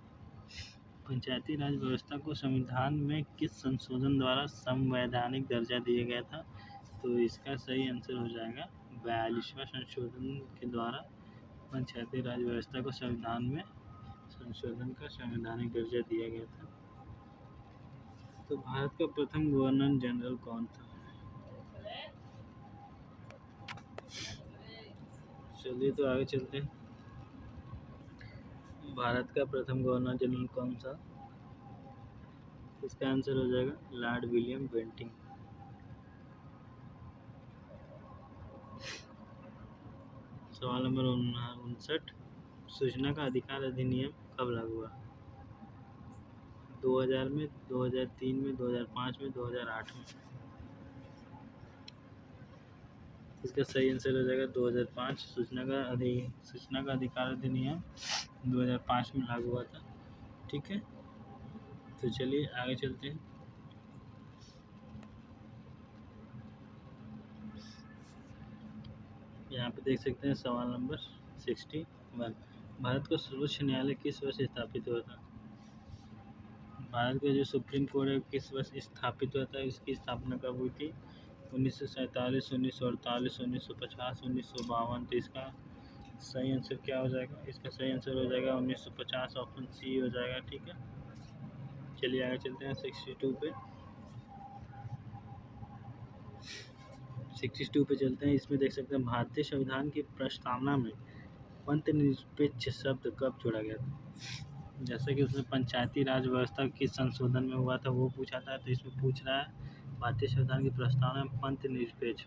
पंचायती राज व्यवस्था को संविधान में किस संशोधन द्वारा संवैधानिक दर्जा दिया गया था? तो इसका सही आंसर हो जाएगा 42वां संशोधन के द्वारा पंचायती राज व्यवस्था को संविधान में संशोधन का संवैधानिक दर्जा दिया गया था। तो भारत का प्रथम गवर्नर जनरल कौन था? चलिए तो आगे चलते हैं। भारत का प्रथम गवर्नर जनरल कौन था? इसका आंसर हो जाएगा लॉर्ड विलियम बेंटिंग। सवाल नंबर 59, सूचना का अधिकार अधिनियम कब लागू हुआ? 2000 में, 2003 में, 2005 में, 2008 में? इसका सही आंसर हो जाएगा 2005। सूचना का अधिकार अधिनियम 2005 में लागू हुआ था। ठीक है, तो चलिए आगे चलते हैं। यहाँ पे देख सकते हैं सवाल नंबर 61, भारत का सर्वोच्च न्यायालय किस वर्ष स्थापित हुआ था? भारत का जो सुप्रीम कोर्ट है किस वर्ष स्थापित हुआ था? इसकी स्थापना कब हुई थी? 1947, 1948, 1950, 1952। तो इसका सही आंसर क्या हो जाएगा? इसका सही आंसर हो जाएगा 1950, ऑप्शन सी हो जाएगा। ठीक है, चलिए आगे चलते हैं 62 पे। 62 पे चलते हैं। इसमें देख सकते हैं भारतीय संविधान की प्रस्तावना में पंथनिरपेक्ष शब्द कब जोड़ा गया था? जैसे कि उसमें पंचायती राज व्यवस्था किस संशोधन में हुआ था वो पूछा था, तो इसमें पूछ रहा है भारतीय संविधान की प्रस्तावना में पंथनिरपेक्ष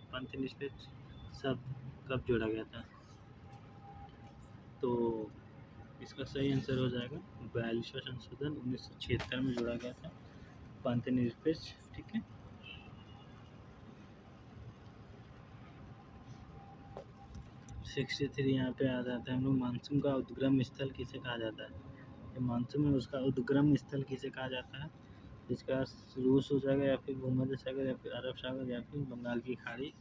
शब्द कब जोड़ा गया था? तो इसका सही आंसर हो जाएगा 42वां संशोधन 1976 में जोड़ा गया था पंथनिरपेक्ष। ठीक है, 63 यहाँ पे आ जाता है हम लोग। मानसून का उद्गम स्थल किसे कहा जाता है? ये मानसून में उसका उद्गम स्थल किसे कहा जाता है? इसका रूस हो जाएगा, या फिर भूमध्य सागर, या फिर अरब सागर, या फिर बंगाल की खाड़ी।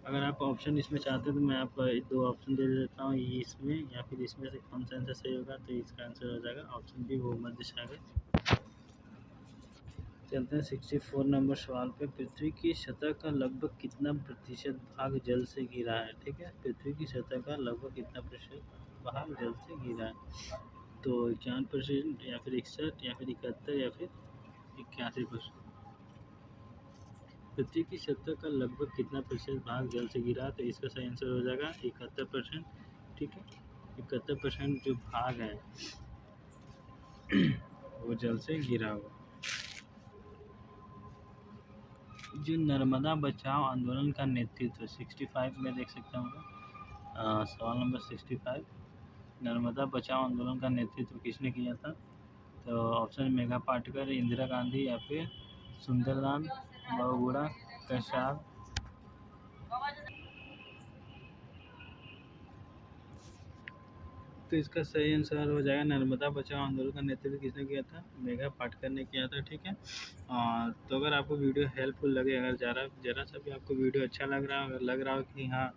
अगर आप ऑप्शन इसमें चाहते हो तो मैं आपको 2 ऑप्शन दे देता हूँ, ये इसमें या फिर इसमें से कौन सा आंसर सही होगा? तो इसका आंसर हो जाएगा ऑप्शन बी, भूमध्य सागर। चलते हैं 64 नंबर सवाल पे। पृथ्वी की सतह का लगभग कितना प्रतिशत भाग जल से घिरा है? ठीक है, पृथ्वी की सतह का लगभग कितना प्रतिशत भाग जल से घिरा है? तो 51%, या फिर 61, या फिर 71, या फिर 81%? पृथ्वी की सतह का लगभग कितना प्रतिशत भाग जल से घिरा? तो इसका सही आंसर हो जाएगा 71%। ठीक है, 71% जो भाग है वो जल से घिरा हुआ। जो नर्मदा बचाओ आंदोलन का नेतृत्व 65 में देख सकते हैं। सवाल नंबर 65, नर्मदा बचाओ आंदोलन का नेतृत्व किसने किया था? तो ऑप्शन मेघा पाटकर, इंदिरा गांधी, या फिर सुंदरलाल बहुगुणा कसाब। तो इसका सही आंसर हो जाएगा नर्मदा बचाओ आंदोलन का नेतृत्व किसने किया था? मेघा पाटकर ने किया था। ठीक है, तो अगर आपको वीडियो हेल्पफुल लगे, अगर ज़रा सा भी आपको वीडियो अच्छा लग रहा है, अगर लग रहा हो कि हाँ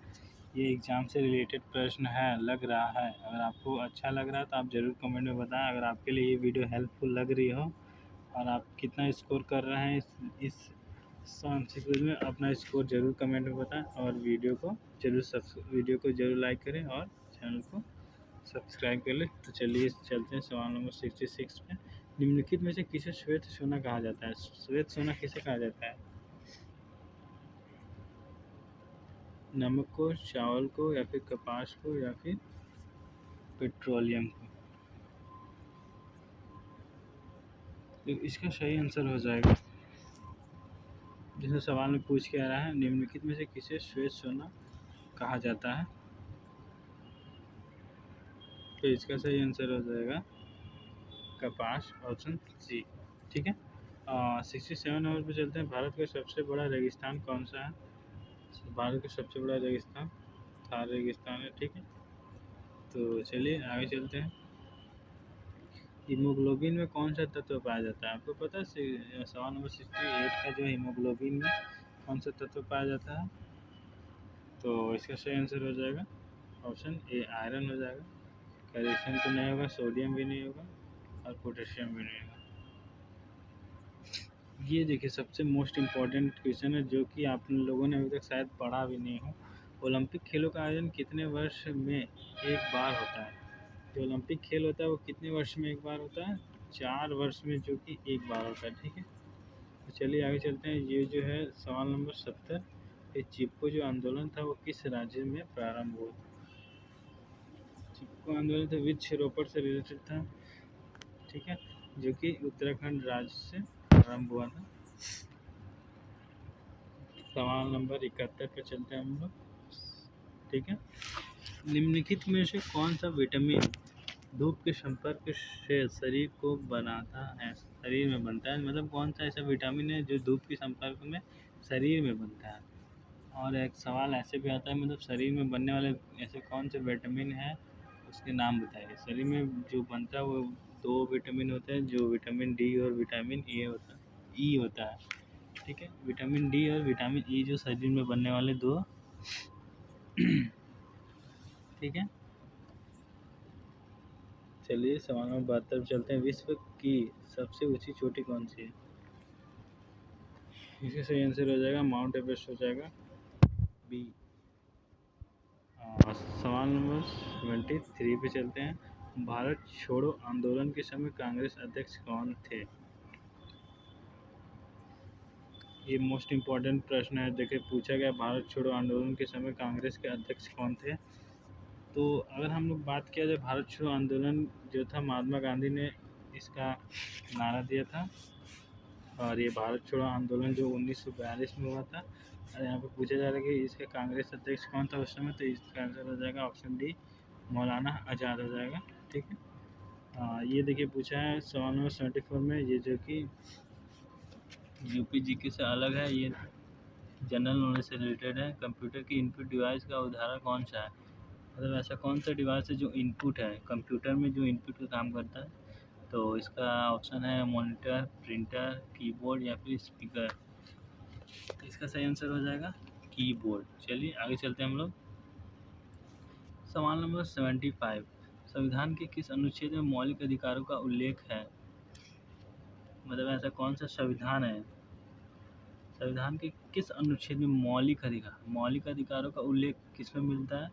ये एग्ज़ाम से रिलेटेड प्रश्न है, लग रहा है, अगर आपको अच्छा लग रहा है तो आप ज़रूर कमेंट में बताएं। अगर आपके लिए ये वीडियो हेल्पफुल लग रही हो और आप कितना स्कोर कर रहे हैं इस MCQ में, अपना स्कोर ज़रूर कमेंट में बताएं। और वीडियो को ज़रूर लाइक करें और चैनल को सब्सक्राइब कर ले। तो चलिए चलते हैं सवाल नंबर 66 पे। निम्नलिखित में से किसे श्वेत सोना कहा जाता है? श्वेत सोना किसे कहा जाता है? नमक को, चावल को, या फिर कपास को, या फिर पेट्रोलियम को? तो इसका सही आंसर हो जाएगा, जैसे सवाल में पूछ के आ रहा है, निम्नलिखित में से किसे श्वेत सोना कहा जाता है? तो इसका सही आंसर हो जाएगा कपास, ऑप्शन सी। ठीक है, 67 नंबर पे चलते हैं। भारत का सबसे बड़ा रेगिस्तान कौन सा है? भारत का सबसे बड़ा रेगिस्तान थार रेगिस्तान है। ठीक है, तो चलिए आगे चलते हैं। हीमोग्लोबिन में कौन सा तत्व पाया जाता है? आपको पता है? सवाल नंबर 68 का जो हीमोग्लोबिन में कौन सा तत्व पाया जाता है? तो इसका सही आंसर हो जाएगा ऑप्शन ए, आयरन हो जाएगा। कैल्शियम तो नहीं होगा, सोडियम भी नहीं होगा, और पोटेशियम भी नहीं होगा। ये देखिए सबसे मोस्ट इम्पॉर्टेंट क्वेश्चन है, जो कि आप लोगों ने अभी तक शायद पढ़ा भी नहीं हो। ओलंपिक खेलों का आयोजन कितने वर्ष में एक बार होता है? जो ओलंपिक खेल होता है वो कितने वर्ष में एक बार होता है? 4 वर्ष में जो कि एक बार होता है। ठीक है, तो चलिए आगे चलते हैं। ये जो है सवाल नंबर 70, ये चिपको जो आंदोलन था वो किस राज्य में प्रारंभ हुआ? चिपको आंदोलन तो वृक्षारोपण से रिलेटेड था, ठीक है, जो कि उत्तराखंड राज्य से प्रारंभ हुआ था। सवाल नंबर 71 पे चलते हैं हम लोग, ठीक है। निम्नलिखित में से कौन सा विटामिन धूप के संपर्क से शरीर को बनाता है, शरीर में बनता है, मतलब कौन सा ऐसा विटामिन है जो धूप के संपर्क में शरीर में बनता है? और एक सवाल ऐसे भी आता है, मतलब शरीर में बनने वाले ऐसे कौन से विटामिन हैं, उसके नाम बताइए। शरीर में जो बनता है वो 2 विटामिन होते हैं, जो विटामिन डी और विटामिन ई होता है, ठीक है। विटामिन डी और विटामिन ई जो शरीर में बनने वाले 2, ठीक है। चलिए सवाल नंबर 72 पर चलते हैं। विश्व की सबसे ऊंची चोटी कौन सी है? इसका सही आंसर हो जाएगा माउंट एवरेस्ट हो जाएगा, बी। सवाल नंबर 73 पे चलते हैं। भारत छोड़ो आंदोलन के समय कांग्रेस अध्यक्ष कौन थे? ये मोस्ट इम्पॉर्टेंट प्रश्न है। देखिए पूछा गया भारत छोड़ो आंदोलन के समय कांग्रेस के अध्यक्ष कौन थे। तो अगर हम लोग बात किया जाए, भारत छोड़ो आंदोलन जो था महात्मा गांधी ने इसका नारा दिया था, और ये भारत छोड़ो आंदोलन जो 1942 में हुआ था। और यहाँ पे पूछा जा रहा है कि इसके कांग्रेस अध्यक्ष कौन था उस समय, तो इसका आंसर हो जाएगा ऑप्शन डी, मौलाना आज़ाद हो जाएगा, ठीक है। ये देखिए पूछा है सवाल नंबर 74 में, ये जो कि यूपी जीके से अलग है, ये जनरल नॉलेज से रिलेटेड है। कंप्यूटर की इनपुट डिवाइस का उदाहरण कौन सा है? मतलब ऐसा कौन सा डिवाइस है जो इनपुट है, कंप्यूटर में जो इनपुट का काम करता है? तो इसका ऑप्शन है मॉनिटर, प्रिंटर, कीबोर्ड या फिर स्पीकर। तो इसका सही आंसर हो जाएगा कीबोर्ड। चलिए आगे चलते हैं हम लोग। सवाल नंबर 75, संविधान के किस अनुच्छेद में मौलिक अधिकारों का उल्लेख है? मतलब ऐसा कौन सा संविधान है, संविधान के किस अनुच्छेद में मौलिक अधिकारों का उल्लेख किस में मिलता है?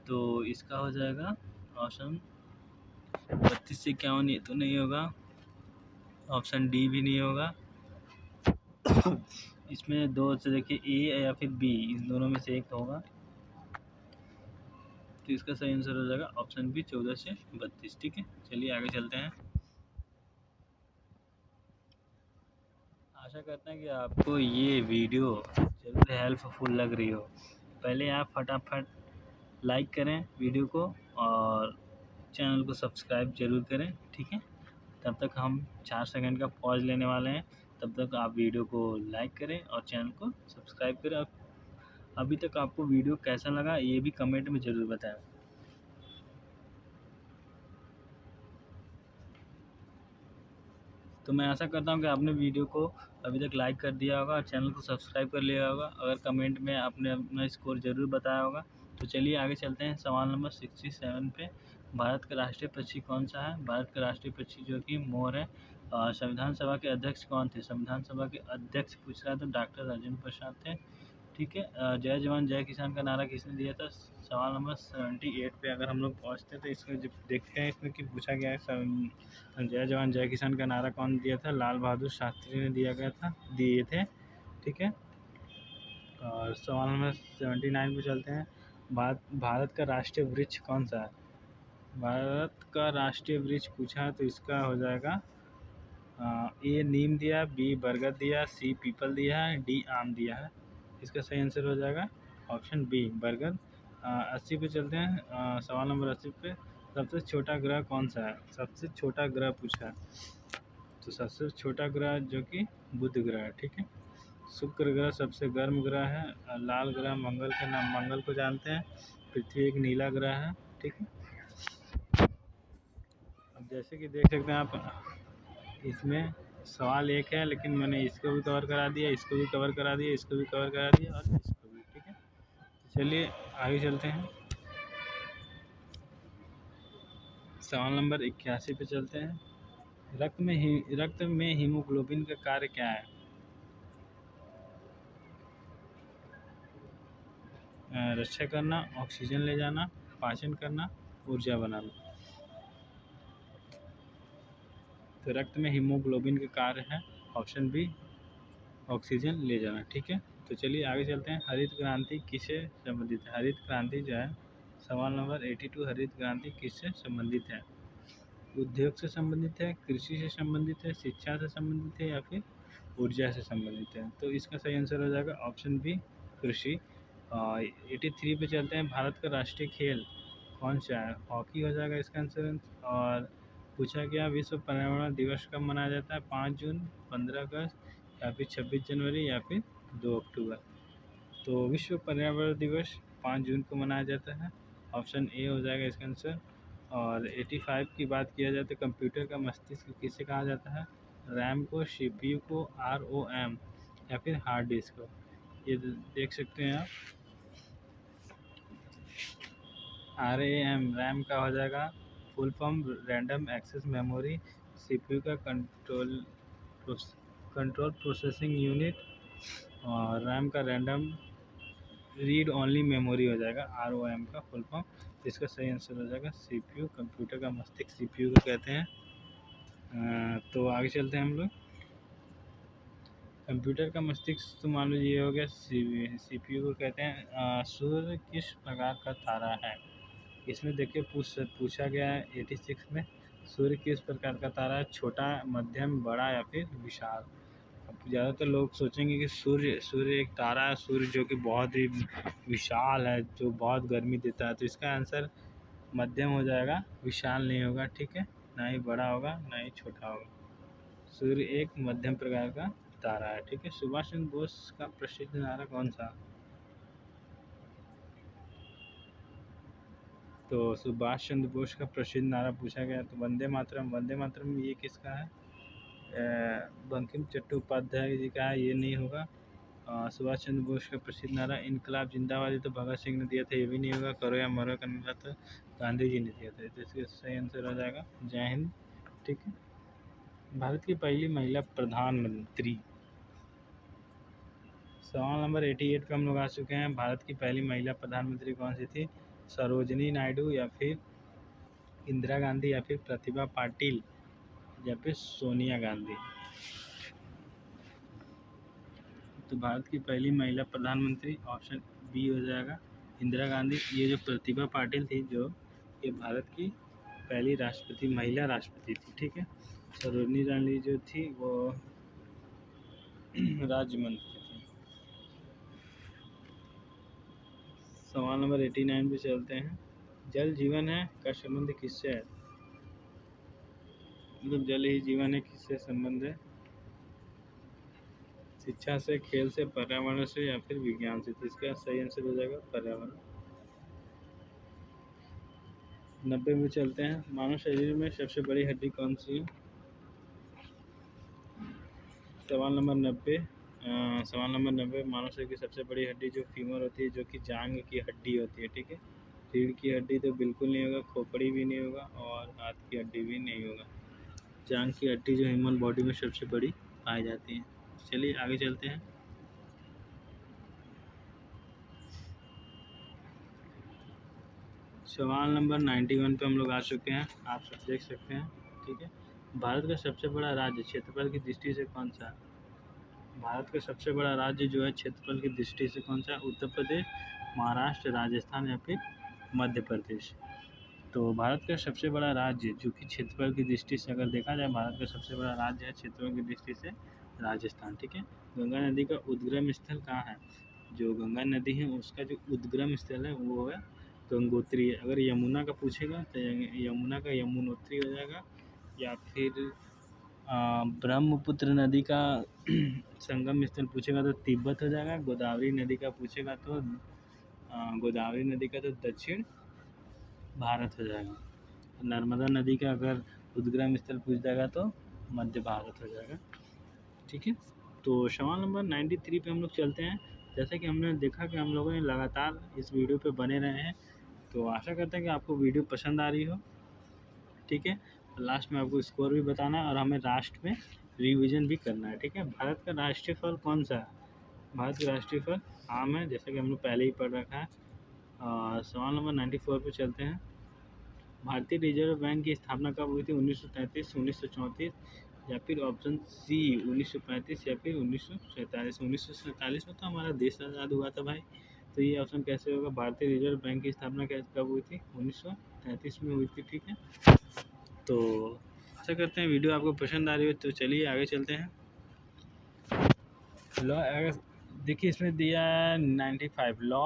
तो इसका हो जाएगा ऑप्शन 32 से 51, ये तो नहीं होगा, ऑप्शन डी भी नहीं होगा। इसमें दो से देखिए, ए या फिर बी, इन दोनों में से एक होगा। तो इसका सही आंसर हो जाएगा ऑप्शन बी, 14 से 32, ठीक है। चलिए आगे चलते हैं। आशा करते हैं कि आपको ये वीडियो जरूर हेल्पफुल लग रही हो। पहले आप फटाफट लाइक करें वीडियो को और चैनल को सब्सक्राइब जरूर करें, ठीक है। तब तक हम 4 सेकंड का पॉज लेने वाले हैं, तब तक आप वीडियो को लाइक करें और चैनल को सब्सक्राइब करें। और अभी तक आपको वीडियो कैसा लगा ये भी कमेंट में ज़रूर बताएं। तो मैं आशा करता हूँ कि आपने वीडियो को अभी तक लाइक कर दिया होगा और चैनल को सब्सक्राइब कर लिया होगा। अगर कमेंट में आपने अपना स्कोर ज़रूर बताया होगा। तो चलिए आगे चलते हैं। सवाल नंबर 67 पे, भारत का राष्ट्रीय पक्षी कौन सा है? भारत का राष्ट्रीय पक्षी जो कि मोर है। संविधान सभा के अध्यक्ष कौन थे? संविधान सभा के अध्यक्ष पूछ रहा था, डॉक्टर राजेंद्र प्रसाद थे, ठीक है। जय जवान जय किसान का नारा किसने दिया था? सवाल नंबर 78 पे अगर हम लोग पहुँचते हैं तो इसमें जब देखते हैं इसमें कि पूछा गया है जय जवान जय किसान का नारा कौन दिया था? लाल बहादुर शास्त्री ने दिए थे, ठीक है। और सवाल नंबर 79 पे चलते हैं। भारत का राष्ट्रीय वृक्ष कौन सा है? भारत का राष्ट्रीय वृक्ष पूछा है तो इसका हो जाएगा ए नीम दिया, बी बरगद दिया, सी पीपल दिया है, डी आम दिया है। इसका सही आंसर हो जाएगा ऑप्शन बी, बरगद। 80 पे चलते हैं। सवाल नंबर 80 पे, सबसे छोटा ग्रह कौन सा है? सबसे छोटा ग्रह पूछा है तो सबसे छोटा ग्रह जो कि बुध ग्रह है, ठीक है। शुक्र ग्रह सबसे गर्म ग्रह है। लाल ग्रह मंगल के नाम, मंगल को जानते हैं। पृथ्वी एक नीला ग्रह है, ठीक है। अब जैसे कि देख सकते हैं आप, इसमें सवाल एक है लेकिन मैंने इसको भी कवर करा दिया, इसको भी कवर करा दिया, इसको भी कवर करा दिया और इसको भी, ठीक है। तो चलिए आगे चलते हैं। सवाल नंबर 81 पे चलते हैं। रक्त में हीमोग्लोबिन का कार्य क्या है? रक्षा करना, ऑक्सीजन ले जाना, पाचन करना, ऊर्जा बनाना। तो रक्त में हीमोग्लोबिन का कार्य है ऑप्शन बी, ऑक्सीजन ले जाना, ठीक है। तो चलिए आगे चलते हैं। हरित क्रांति किससे संबंधित है? हरित क्रांति जो है, सवाल नंबर 82, हरित क्रांति किससे संबंधित है? उद्योग से संबंधित है, कृषि से संबंधित है, शिक्षा से संबंधित है या फिर ऊर्जा से संबंधित है? तो इसका सही आंसर हो जाएगा ऑप्शन बी, कृषि। 83 पे चलते हैं। भारत का राष्ट्रीय खेल कौन सा है? हॉकी हो जाएगा इसका आंसर। और पूछा गया विश्व पर्यावरण दिवस कब मनाया जाता है? 5 जून, 15 अगस्त या फिर 26 जनवरी या फिर 2 अक्टूबर? तो विश्व पर्यावरण दिवस 5 जून को मनाया जाता है। ऑप्शन ए हो जाएगा इसका आंसर। और 85 की बात किया जाए तो कंप्यूटर का मस्तिष्क किसे कहा जाता है? रैम को, सीपीयू को, आरओएम या फिर हार्ड डिस्क को? ये देख सकते हैं आप। आरएएम रैम का हो जाएगा full form random access memory. CPU का कंट्रोल प्रोसेसिंग यूनिट। और रैम का रैंडम रीड ओनली मेमोरी हो जाएगा, आरओएम का फुल फॉर्म। इसका सही आंसर हो जाएगा सीपीयू। कंप्यूटर का मस्तिष्क सीपीयू को कहते हैं। तो आगे चलते हैं हम लोग। कंप्यूटर का मस्तिष्क तो मान लो ये हो गया, सीपीयू को कहते हैं। सूर्य किस प्रकार का तारा है? इसमें देखिए पूछा गया है 86 में, सूर्य किस प्रकार का तारा है? छोटा, मध्यम, बड़ा या फिर विशाल? अब ज़्यादातर लोग सोचेंगे कि सूर्य एक तारा है, सूर्य जो कि बहुत ही विशाल है, जो बहुत गर्मी देता है। तो इसका आंसर मध्यम हो जाएगा, विशाल नहीं होगा, ठीक है। ना ही बड़ा होगा ना ही छोटा होगा। सूर्य एक मध्यम प्रकार का तारा है, ठीक है। सुभाष चंद्र बोस का प्रसिद्ध नारा कौन सा? तो सुभाष चंद्र बोस का प्रसिद्ध नारा पूछा गया तो वंदे मातरम। वंदे मातरम ये किसका है? बंकिम चट्टोपाध्याय जी का है, ये नहीं होगा। सुभाष चंद्र बोस का प्रसिद्ध नारा इनकलाब जिंदाबाद, ये तो भगत सिंह ने दिया था, ये भी नहीं होगा। करो या मरो का नारा तो गांधी जी ने दिया था। तो इसका सही आंसर हो जाएगा जय हिंद, ठीक है। भारत की पहली महिला प्रधानमंत्री, सवाल नंबर 88 पे हम लोग आ चुके हैं। भारत की पहली महिला प्रधानमंत्री कौन सी थी? सरोजनी नायडू या फिर इंदिरा गांधी या फिर प्रतिभा पाटिल या फिर सोनिया गांधी? तो भारत की पहली महिला प्रधानमंत्री ऑप्शन बी हो जाएगा, इंदिरा गांधी। ये जो प्रतिभा पाटिल थी, जो ये भारत की पहली राष्ट्रपति, महिला राष्ट्रपति थी, ठीक है। सरोजनी गांधी जो थी वो राज्य मंत्री थी। सवाल नंबर 89 पे चलते हैं। जल जीवन है का संबंध किससे है? मतलब जल ही जीवन है, किससे संबंध है? शिक्षा से, खेल से, पर्यावरण से या फिर विज्ञान से? तो इसका सही आंसर हो जाएगा पर्यावरण। 90 में चलते हैं। मानव शरीर में सबसे बड़ी हड्डी कौन सी है? सवाल नंबर 90। सवाल नंबर 90, मानव शरीर की सबसे बड़ी हड्डी जो फीमर होती है, जो कि जांग की हड्डी होती है, ठीक है। रीढ़ की हड्डी तो बिल्कुल नहीं होगा, खोपड़ी भी नहीं होगा और हाथ की हड्डी भी नहीं होगा। जांग की हड्डी जो ह्यूमन बॉडी में सबसे बड़ी पाई जाती है। चलिए आगे चलते हैं। सवाल नंबर 91 पे हम लोग आ चुके हैं, आप सब देख सकते हैं, ठीक है। भारत का सबसे बड़ा राज्य क्षेत्रफल की दृष्टि से कौन सा है? भारत का सबसे बड़ा राज्य जो है क्षेत्रफल की दृष्टि से कौन सा है? उत्तर प्रदेश, महाराष्ट्र, राजस्थान या फिर मध्य प्रदेश? तो भारत का सबसे बड़ा राज्य जो कि क्षेत्रफल की दृष्टि से अगर देखा जाए, भारत का सबसे बड़ा राज्य है क्षेत्रफल की दृष्टि से राजस्थान, ठीक है। गंगा नदी का उद्गम स्थल कहाँ है? जो गंगा नदी है उसका जो उद्गम स्थल है वो है गंगोत्री। अगर यमुना का पूछेगा तो यमुना का यमुनोत्री हो जाएगा, या फिर ब्रह्मपुत्र नदी का संगम स्थल पूछेगा तो तिब्बत हो जाएगा। गोदावरी नदी का पूछेगा तो गोदावरी नदी का तो दक्षिण भारत हो जाएगा। नर्मदा नदी का अगर उद्गम स्थल पूछ जाएगा तो मध्य भारत हो जाएगा, ठीक है। तो सवाल नंबर 93 पे हम लोग चलते हैं। जैसे कि हमने देखा कि हम लोगों ने लगातार इस वीडियो पे बने रहे हैं, तो आशा करते हैं कि आपको वीडियो पसंद आ रही हो, ठीक है। लास्ट में आपको स्कोर भी बताना है और हमें लास्ट में रिवीजन भी करना है, ठीक है। भारत का राष्ट्रीय फल कौन सा है? भारत का राष्ट्रीय फल आम है, जैसा कि हम लोग पहले ही पढ़ रखा है। सवाल नंबर 94 पे चलते हैं। भारतीय रिजर्व बैंक की स्थापना कब हुई थी? 1933, 1934 या फिर ऑप्शन सी 1935 या फिर 1947। 1947 में तो हमारा देश आज़ाद हुआ था भाई, तो ये ऑप्शन कैसे होगा? भारतीय रिजर्व बैंक की स्थापना कब हुई थी? 1933 में हुई थी, ठीक है। तो आशा करते हैं वीडियो आपको पसंद आ रही हो, तो चलिए आगे चलते हैं। लॉ देखिए इसमें दिया है 95। लॉ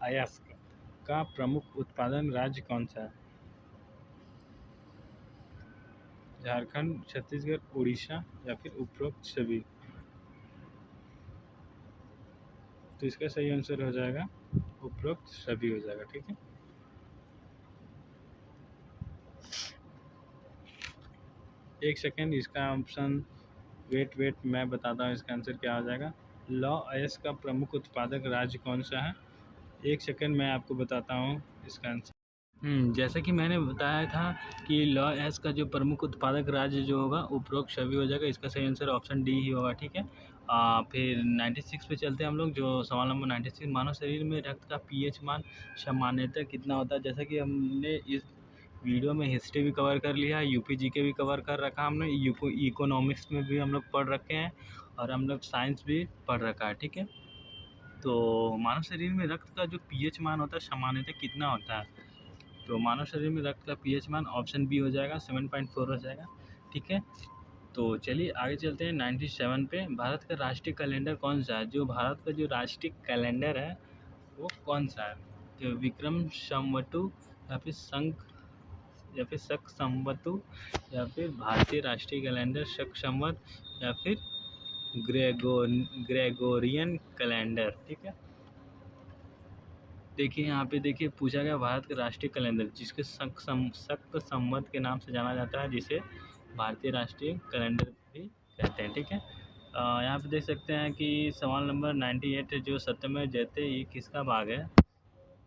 अयस्क का प्रमुख उत्पादन राज्य कौन सा है? झारखंड, छत्तीसगढ़, उड़ीसा या फिर उपरोक्त सभी। तो इसका सही आंसर हो जाएगा उपरोक्त सभी हो जाएगा, ठीक है। एक सेकेंड, इसका ऑप्शन वेट मैं बताता हूँ इसका आंसर क्या हो जाएगा। लॉ अयस्क का प्रमुख उत्पादक राज्य कौन सा है? एक सेकेंड मैं आपको बताता हूँ इसका आंसर। जैसे कि मैंने बताया था कि लॉ एस का जो प्रमुख उत्पादक राज्य जो होगा उपरोक्त सभी हो जाएगा। इसका सही आंसर ऑप्शन डी ही होगा, ठीक है। फिर 96 पे चलते हैं हम लोग। जो सवाल नंबर 96, मानव शरीर में रक्त का पीएच मान सामान्यतः कितना होता है? जैसा कि हमने इस वीडियो में हिस्ट्री भी कवर कर लिया है, यूपी जीके भी कवर कर रखा है हमने, इकोनॉमिक्स में भी हम लोग पढ़ रखे हैं और हम लोग साइंस भी पढ़ रखा है, ठीक है। तो मानव शरीर में रक्त का जो पीएच मान होता है सामान्यतः कितना होता है? तो मानव शरीर में रक्त का पीएच मान ऑप्शन बी हो जाएगा, 7.4 हो जाएगा, ठीक है। तो चलिए आगे चलते हैं 97 पे। भारत का राष्ट्रीय कैलेंडर कौन सा है? जो भारत का जो राष्ट्रीय कैलेंडर है वो कौन सा है? तो विक्रम संवतु या फिर शक संवतु या फिर भारतीय राष्ट्रीय कैलेंडर शक संवत या फिर ग्रेगोरियन कैलेंडर, ठीक है। देखिए यहाँ पे देखिए पूछा गया भारत का राष्ट्रीय कैलेंडर जिसके शक संवत के नाम से जाना जाता है, जिसे भारतीय राष्ट्रीय कैलेंडर भी कहते हैं, ठीक है। यहाँ पे देख सकते हैं कि सवाल नंबर 98 जो सत्यमेव जयते ये किसका भाग है?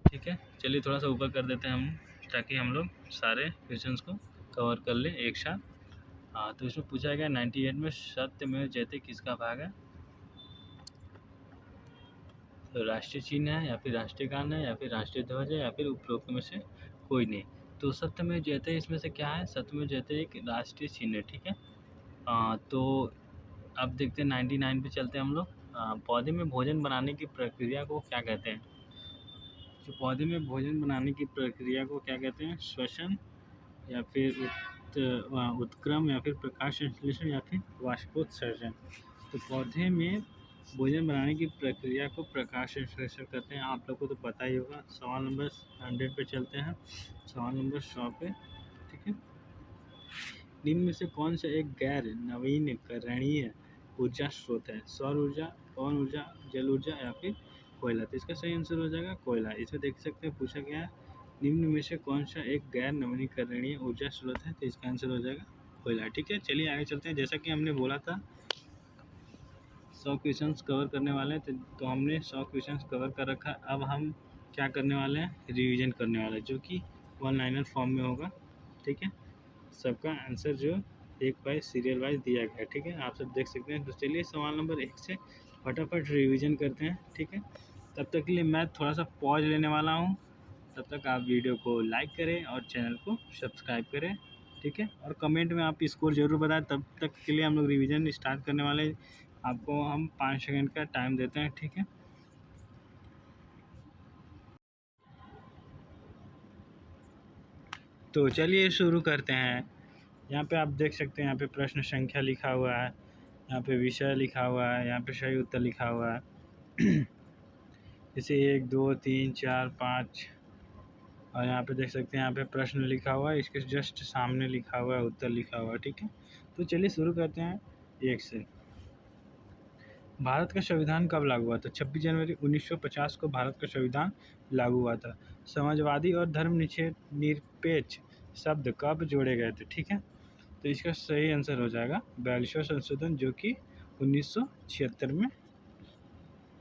ठीक है, चलिए थोड़ा सा ऊपर कर देते हैं हम, ताकि हम लोग सारे क्वेश्चंस को कवर कर लें एक साथ। तो इसमें पूछा गया 98 में सत्यमेव जयते किसका भाग है? तो राष्ट्रीय चिन्ह है या फिर राष्ट्रीय गान है या फिर राष्ट्रीय ध्वज है या फिर उपरोक्त में से कोई नहीं। तो सत्यमेव जयते इसमें से क्या है? सत्यमेव जयते एक राष्ट्रीय चिन्ह है, ठीक है। तो अब देखते हैं 99 पे चलते हैं हम लोग। पौधे में भोजन बनाने की प्रक्रिया को क्या कहते हैं? जो पौधे में भोजन बनाने की प्रक्रिया को क्या कहते हैं? श्वसन या फिर उत्क्रम या फिर प्रकाश संश्लेषण या फिर वाष्पोत्सर्जन। तो पौधे में भोजन बनाने की प्रक्रिया को प्रकाश संश्लेषण कहते हैं, आप लोग को तो पता ही होगा। सवाल नंबर 100 पे चलते हैं, सवाल नंबर 100 पे, ठीक है। निम्न में से कौन सा एक गैर नवीकरणीय ऊर्जा स्रोत है? सौर ऊर्जा, पवन ऊर्जा, जल ऊर्जा या फिर कोयला। तो इसका सही आंसर हो जाएगा कोयला। इसमें देख सकते हैं पूछा गया है निम्न में से कौन सा एक गैर नवीकरणीय ऊर्जा स्रोत है? तो इसका आंसर हो जाएगा कोयला, ठीक है। चलिए आगे चलते हैं। जैसा कि हमने बोला था 100 क्वेश्चंस कवर करने वाले हैं, तो हमने 100 क्वेश्चंस कवर कर रखा है। अब हम क्या करने वाले हैं? रिवीजन करने वाले हैं, जो कि 1 लाइनर फॉर्म में होगा, ठीक है। सबका आंसर जो एक बाय सीरियल वाइज दिया गया है, ठीक है, आप सब देख सकते हैं। तो चलिए सवाल नंबर 1 से फटाफट रिवीजन करते हैं, ठीक है। तब तक के लिए मैं थोड़ा सा पॉज लेने वाला हूँ, तब तक आप वीडियो को लाइक करें और चैनल को सब्सक्राइब करें, ठीक है। और कमेंट में आप स्कोर ज़रूर बताएं। तब तक के लिए हम लोग रिवीजन स्टार्ट करने वाले हैं। आपको हम 5 सेकंड का टाइम देते हैं, ठीक है। तो चलिए शुरू करते हैं। यहाँ पे आप देख सकते हैं, यहाँ पे प्रश्न संख्या लिखा हुआ है, यहाँ पे विषय लिखा हुआ है, यहाँ पे सही उत्तर लिखा हुआ है। जैसे 1 2 3 4 5, और यहाँ पे देख सकते हैं यहाँ पे प्रश्न लिखा हुआ है, इसके जस्ट सामने लिखा हुआ है उत्तर लिखा हुआ है, ठीक है। तो चलिए शुरू करते हैं 1 से। भारत का संविधान कब लागू हुआ था? 26 जनवरी 1950 को भारत का संविधान लागू हुआ था। समाजवादी और निरपेक्ष शब्द कब जोड़े गए थे? ठीक है, तो इसका सही आंसर हो जाएगा 42वां संशोधन, जो कि 1976 में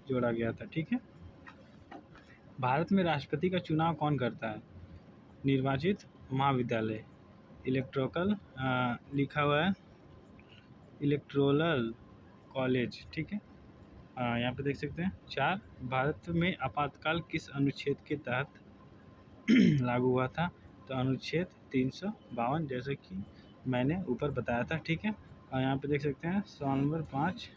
जोड़ा गया था, ठीक है। भारत में राष्ट्रपति का चुनाव कौन करता है? निर्वाचित महाविद्यालय, इलेक्ट्रोकल लिखा हुआ है, इलेक्ट्रोलल कॉलेज, ठीक है। यहाँ पे देख सकते हैं 4, भारत में आपातकाल किस अनुच्छेद के तहत लागू हुआ था? तो अनुच्छेद 352, जैसे कि मैंने ऊपर बताया था, ठीक है। और यहाँ पे देख सकते हैं सवाल नंबर 5,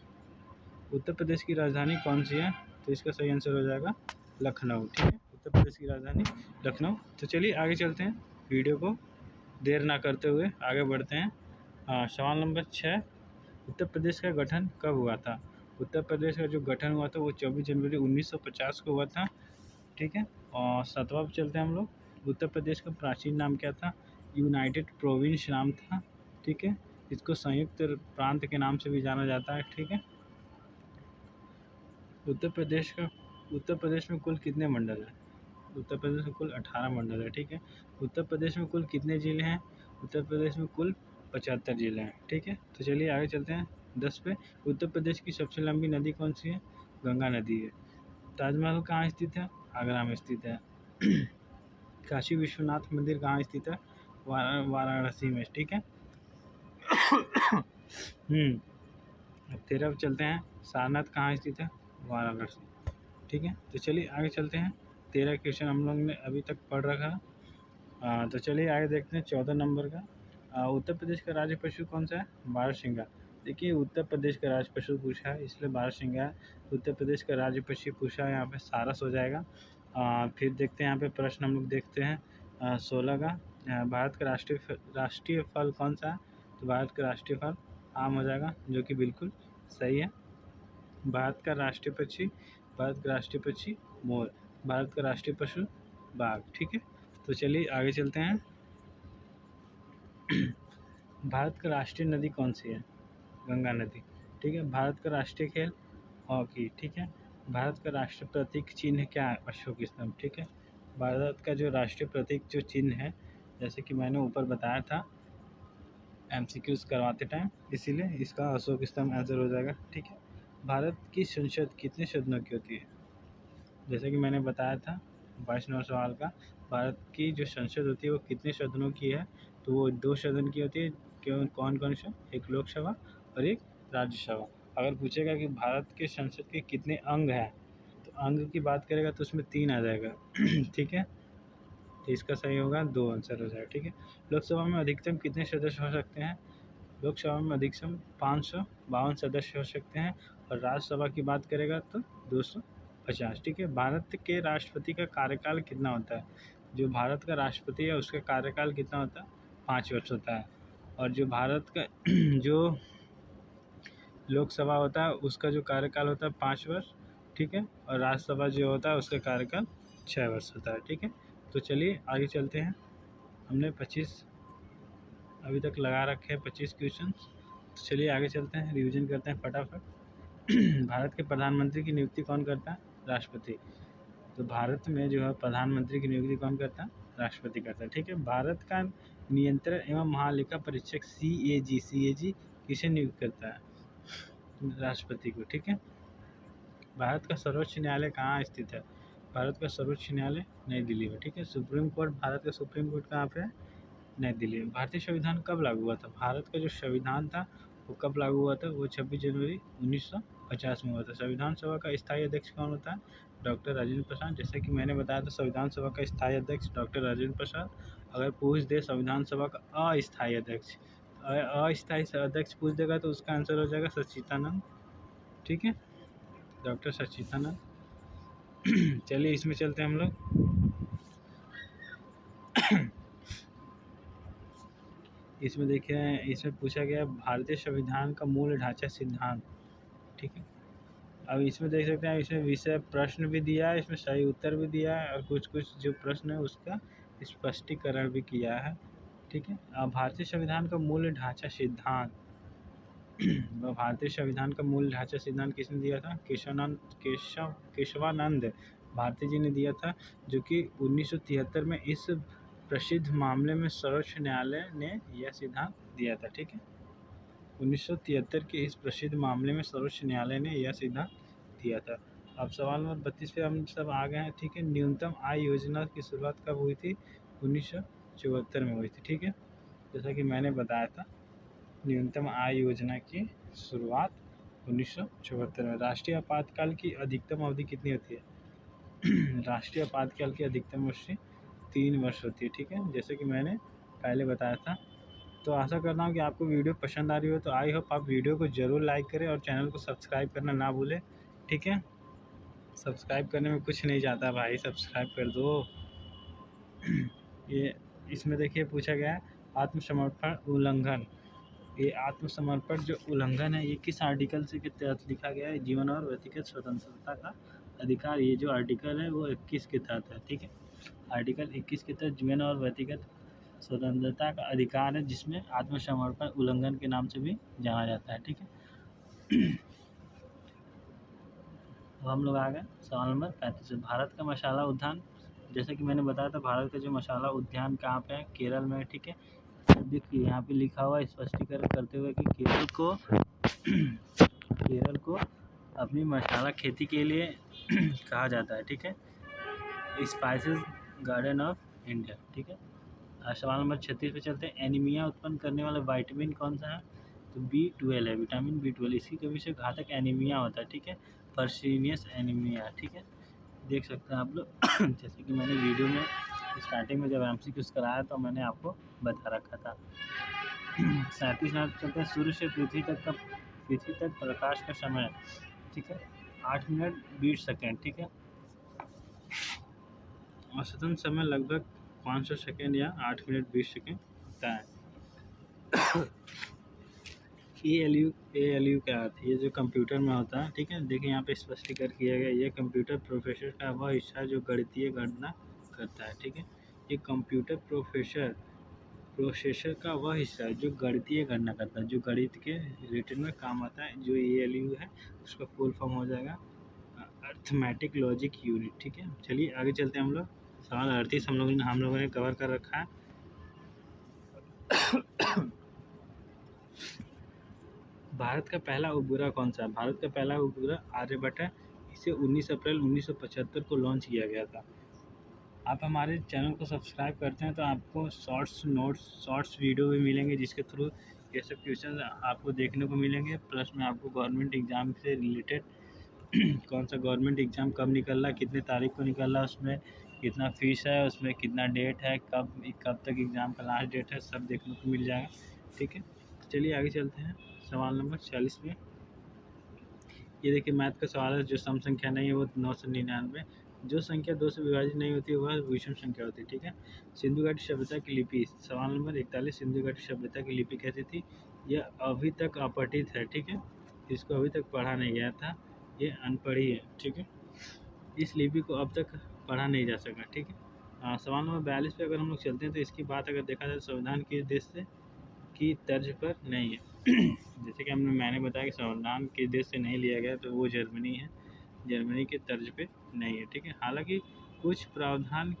उत्तर प्रदेश की राजधानी कौन सी है? तो इसका सही आंसर हो जाएगा लखनऊ। ठीक है, उत्तर प्रदेश की राजधानी लखनऊ। तो चलिए आगे चलते हैं, वीडियो को देर ना करते हुए आगे बढ़ते हैं। सवाल नंबर 6, उत्तर प्रदेश का गठन कब हुआ था? उत्तर प्रदेश का जो गठन हुआ था वो 24 जनवरी 1950 को हुआ था। ठीक है, और 7वां पे चलते हैं हम लोग। उत्तर प्रदेश का प्राचीन नाम क्या था? यूनाइटेड प्रोविंस नाम था। ठीक है, इसको संयुक्त प्रांत के नाम से भी जाना जाता है। ठीक है, उत्तर प्रदेश में कुल कितने मंडल हैं? उत्तर प्रदेश में कुल 18 मंडल है। ठीक है, उत्तर प्रदेश में कुल कितने ज़िले हैं? उत्तर प्रदेश में कुल 75 ज़िले हैं। ठीक है, तो चलिए आगे चलते हैं 10 पे। उत्तर प्रदेश की सबसे लंबी नदी कौन सी है? गंगा नदी है। ताजमहल कहाँ स्थित है? आगरा में स्थित है। काशी विश्वनाथ मंदिर कहाँ स्थित है? वाराणसी में। ठीक है। अब 13 पे चलते हैं, सारनाथ कहाँ स्थित है? वाराणसी। ठीक है, तो चलिए आगे चलते हैं। 13 क्वेश्चन हम लोग ने अभी तक पढ़ रखा है। तो चलिए आगे देखते हैं 14 नंबर का। उत्तर प्रदेश का राज्य पशु कौन सा है? बारहसिंगा। देखिए, उत्तर प्रदेश का राज्य पशु पूछा है इसलिए बारहसिंगा है। उत्तर प्रदेश का राज्य पशु पूछा है, यहाँ पे सारस हो जाएगा। फिर देखते हैं यहाँ पे प्रश्न हम लोग देखते हैं 16 का। भारत का राष्ट्रीय फल कौन सा है? तो भारत का राष्ट्रीय फल आम हो जाएगा, जो कि बिल्कुल सही है। भारत का राष्ट्रीय पक्षी मोर। भारत का राष्ट्रीय पशु बाघ। ठीक है, तो चलिए आगे चलते हैं। भारत का राष्ट्रीय नदी कौन सी है? गंगा नदी। ठीक है, भारत का राष्ट्रीय खेल हॉकी। ठीक है, भारत का राष्ट्रीय प्रतीक चिन्ह क्या है? अशोक स्तंभ। ठीक है, भारत का जो राष्ट्रीय प्रतीक जो चिन्ह है, जैसे कि मैंने ऊपर बताया था MCQs करवाते टाइम, इसीलिए इसका अशोक स्तंभ आंसर हो जाएगा। ठीक है, भारत की संसद कितने सदनों की होती है? जैसे कि मैंने बताया था 22 नंबर सवाल का, भारत की जो संसद होती है वो कितने सदनों की है? तो वो 2 सदन की होती है। क्यों, कौन कौन से? एक लोकसभा और एक राज्यसभा। अगर पूछेगा कि भारत के संसद के कितने अंग हैं, तो अंग की बात करेगा तो उसमें 3 आ जाएगा। ठीक है, तो इसका सही होगा 2 आंसर हो जाएगा। ठीक है, लोकसभा में अधिकतम कितने सदस्य हो सकते हैं? लोकसभा में अधिकतम 552 सदस्य हो सकते हैं, और राज्यसभा की बात करेगा तो 250। ठीक है, भारत के राष्ट्रपति का कार्यकाल कितना होता है? जो भारत का राष्ट्रपति है उसका कार्यकाल कितना होता है? 5 वर्ष होता है। और जो भारत का जो लोकसभा होता है उसका जो कार्यकाल होता है 5 वर्ष। ठीक है, और राज्यसभा जो होता है उसका कार्यकाल 6 वर्ष होता है। ठीक है, तो चलिए आगे चलते हैं। हमने 25 अभी तक लगा रखे हैं, 25 क्वेश्चन। तो चलिए आगे चलते हैं, रिवीजन करते हैं फटाफट। भारत के प्रधानमंत्री की नियुक्ति कौन करता है? राष्ट्रपति। तो भारत में जो है प्रधानमंत्री की नियुक्ति कौन करता है? राष्ट्रपति करता है। ठीक है, भारत का नियंत्रण एवं महालेखा परीक्षक CAG किसे नियुक्त करता है? राष्ट्रपति को। ठीक है, भारत का सर्वोच्च न्यायालय कहाँ स्थित है? भारत का सर्वोच्च न्यायालय नई दिल्ली में। ठीक है, सुप्रीम कोर्ट, भारत का सुप्रीम कोर्ट कहाँ पे है? नई दिल्ली में। भारतीय संविधान कब लागू हुआ था? भारत का जो संविधान था वो कब लागू हुआ था? वो 26 जनवरी 1950 में हुआ था। संविधान सभा का स्थायी अध्यक्ष कौन होता है? डॉक्टर राजेंद्र प्रसाद। जैसे कि मैंने बताया था संविधान सभा का स्थायी अध्यक्ष डॉक्टर राजेंद्र प्रसाद। अगर पूछ दे संविधान सभा का अस्थायी अध्यक्ष, अस्थायी अध्यक्ष पूछ देगा तो उसका आंसर हो जाएगा सच्चिदानंद। ठीक है, डॉक्टर सच्चिदानंद। चलिए इसमें चलते हैं हम लोग। इसमें देखिए, इसमें पूछा गया भारतीय संविधान का मूल ढांचा सिद्धांत। ठीक है, अब इसमें देख सकते हैं, इसमें विषय प्रश्न भी दिया है, इसमें सही उत्तर भी दिया है, और कुछ कुछ जो प्रश्न है उसका स्पष्टीकरण भी किया है। ठीक है, अब भारतीय संविधान का मूल ढांचा सिद्धांत, भारतीय संविधान का मूल ढांचा सिद्धांत किसने दिया था? केशवानंद भारती जी ने दिया था, जो कि 1973 में इस प्रसिद्ध मामले में सर्वोच्च न्यायालय ने यह सिद्धांत दिया था। ठीक है, 1973 के इस प्रसिद्ध मामले में सर्वोच्च न्यायालय ने यह सिद्धांत दिया था। अब सवाल नंबर 32 पे हम सब आ गए हैं। ठीक है, न्यूनतम आय योजना की शुरुआत कब हुई थी? 1974 में हुई थी। ठीक है, जैसा कि मैंने बताया था न्यूनतम आय योजना की शुरुआत 1974 में। राष्ट्रीय आपातकाल की अधिकतम अवधि कितनी होती है? राष्ट्रीय आपातकाल की अधिकतम अवधि 3 वर्ष होती है। ठीक है, जैसे कि मैंने पहले बताया था तो आशा करता हूँ कि आपको वीडियो पसंद आ रही हो, तो आई होप आप वीडियो को ज़रूर लाइक करें और चैनल को सब्सक्राइब करना ना भूलें, ठीक है। सब्सक्राइब करने में कुछ नहीं जाता भाई, सब्सक्राइब कर दो। ये इसमें देखिए पूछा गया है आत्मसमर्पण उल्लंघन। ये आत्मसमर्पण जो उल्लंघन है ये किस आर्टिकल से के तहत लिखा गया है? जीवन और व्यक्तिगत स्वतंत्रता का अधिकार। ये जो आर्टिकल है वो 21 के तहत है, ठीक है। आर्टिकल 21 के तहत जीवन और व्यक्तिगत स्वतंत्रता का अधिकार है, जिसमें आत्मसमर्पण उल्लंघन के नाम से भी जाना जाता है, ठीक है। अब हम लोग आ गए सवाल नंबर 35। भारत का मसाला उद्यान, जैसे कि मैंने बताया था, भारत का जो मसाला उद्यान कहाँ पे है? केरल में, ठीक है। देखिए यहाँ पे लिखा हुआ स्पष्टीकरण करते हुए कि केरल को अपनी मसाला खेती के लिए कहा जाता है, ठीक है, स्पाइसेस गार्डन ऑफ इंडिया, ठीक है। सवाल नंबर 36 पे चलते हैं। एनीमिया उत्पन्न करने वाला विटामिन कौन सा है? तो B12 है, विटामिन B12। इसकी कमी से घातक एनीमिया होता है, ठीक है, पर्सीनियस एनीमिया, ठीक है। देख सकते हैं आप लोग। जैसे कि मैंने वीडियो में स्टार्टिंग में जब MCQs कराया तो मैंने आपको बता रखा था। 37 मिनट चलते हैं। सूर्य से पृथ्वी तक प्रकाश का समय, ठीक है, 8 मिनट 20 सेकेंड, ठीक है। औसतन समय लगभग 500 सेकेंड या 8 मिनट 20 सेकेंड होता है। ALU क्या अर्थ है? ये जो कंप्यूटर में होता है, ठीक है। देखिए यहाँ पे स्पष्टीकरण किया गया, ये कंप्यूटर प्रोसेसर का वह हिस्सा है जो गणितीय गणना करता है, ठीक है। ये कंप्यूटर प्रोसेसर का वह हिस्सा है जो गणितीय गणना करता है, जो गणित के रिलेटेड में काम आता है। जो ALU है उसका फुल फॉर्म हो जाएगा अर्थमेटिक लॉजिक यूनिट, ठीक है। चलिए आगे चलते हैं हम लोग। सवाल 38 हम लोगों ने कवर कर रखा है। भारत का पहला उपग्रह कौन सा है? भारत का पहला उपग्रह आर्यभट्ट है। इसे 19 अप्रैल 1975 को लॉन्च किया गया था। आप हमारे चैनल को सब्सक्राइब करते हैं तो आपको शॉर्ट्स वीडियो भी मिलेंगे, जिसके थ्रू ये सब क्वेश्चन आपको देखने को मिलेंगे। प्लस में आपको गवर्नमेंट एग्ज़ाम से रिलेटेड कौन सा गवर्नमेंट एग्ज़ाम कब निकल रहा है, कितने तारीख को निकल रहा है, उसमें कितना फ़ीस है, उसमें कितना डेट है, कब तक एग्ज़ाम का लास्ट डेट है, सब देखने को मिल जाएगा, ठीक है। चलिए आगे चलते हैं। सवाल नंबर 46 में ये देखिए मैथ का सवाल है। जो सम संख्या नहीं है वो 999। जो संख्या 2 से विभाजित नहीं होती वह विषम संख्या होती है, ठीक है। सिंधु घाटी सभ्यता की लिपि। सवाल नंबर 41। सिंधु घाटी सभ्यता की लिपि कैसी थी? यह अभी तक अपठित है, ठीक है, इसको अभी तक पढ़ा नहीं गया था, ये अनपढ़ी है, ठीक है। इस लिपि को अब तक पढ़ा नहीं जा सका, ठीक है। सवाल नंबर 42 पे अगर हम लोग चलते हैं तो इसकी बात अगर देखा जाए संविधान के देश से की तर्ज पर नहीं है। जैसे कि मैंने बताया कि संविधान के देश से नहीं लिया गया, तो वो जर्मनी है, जर्मनी के तर्ज पे नहीं है, ठीक है। हालांकि कुछ प्रावधान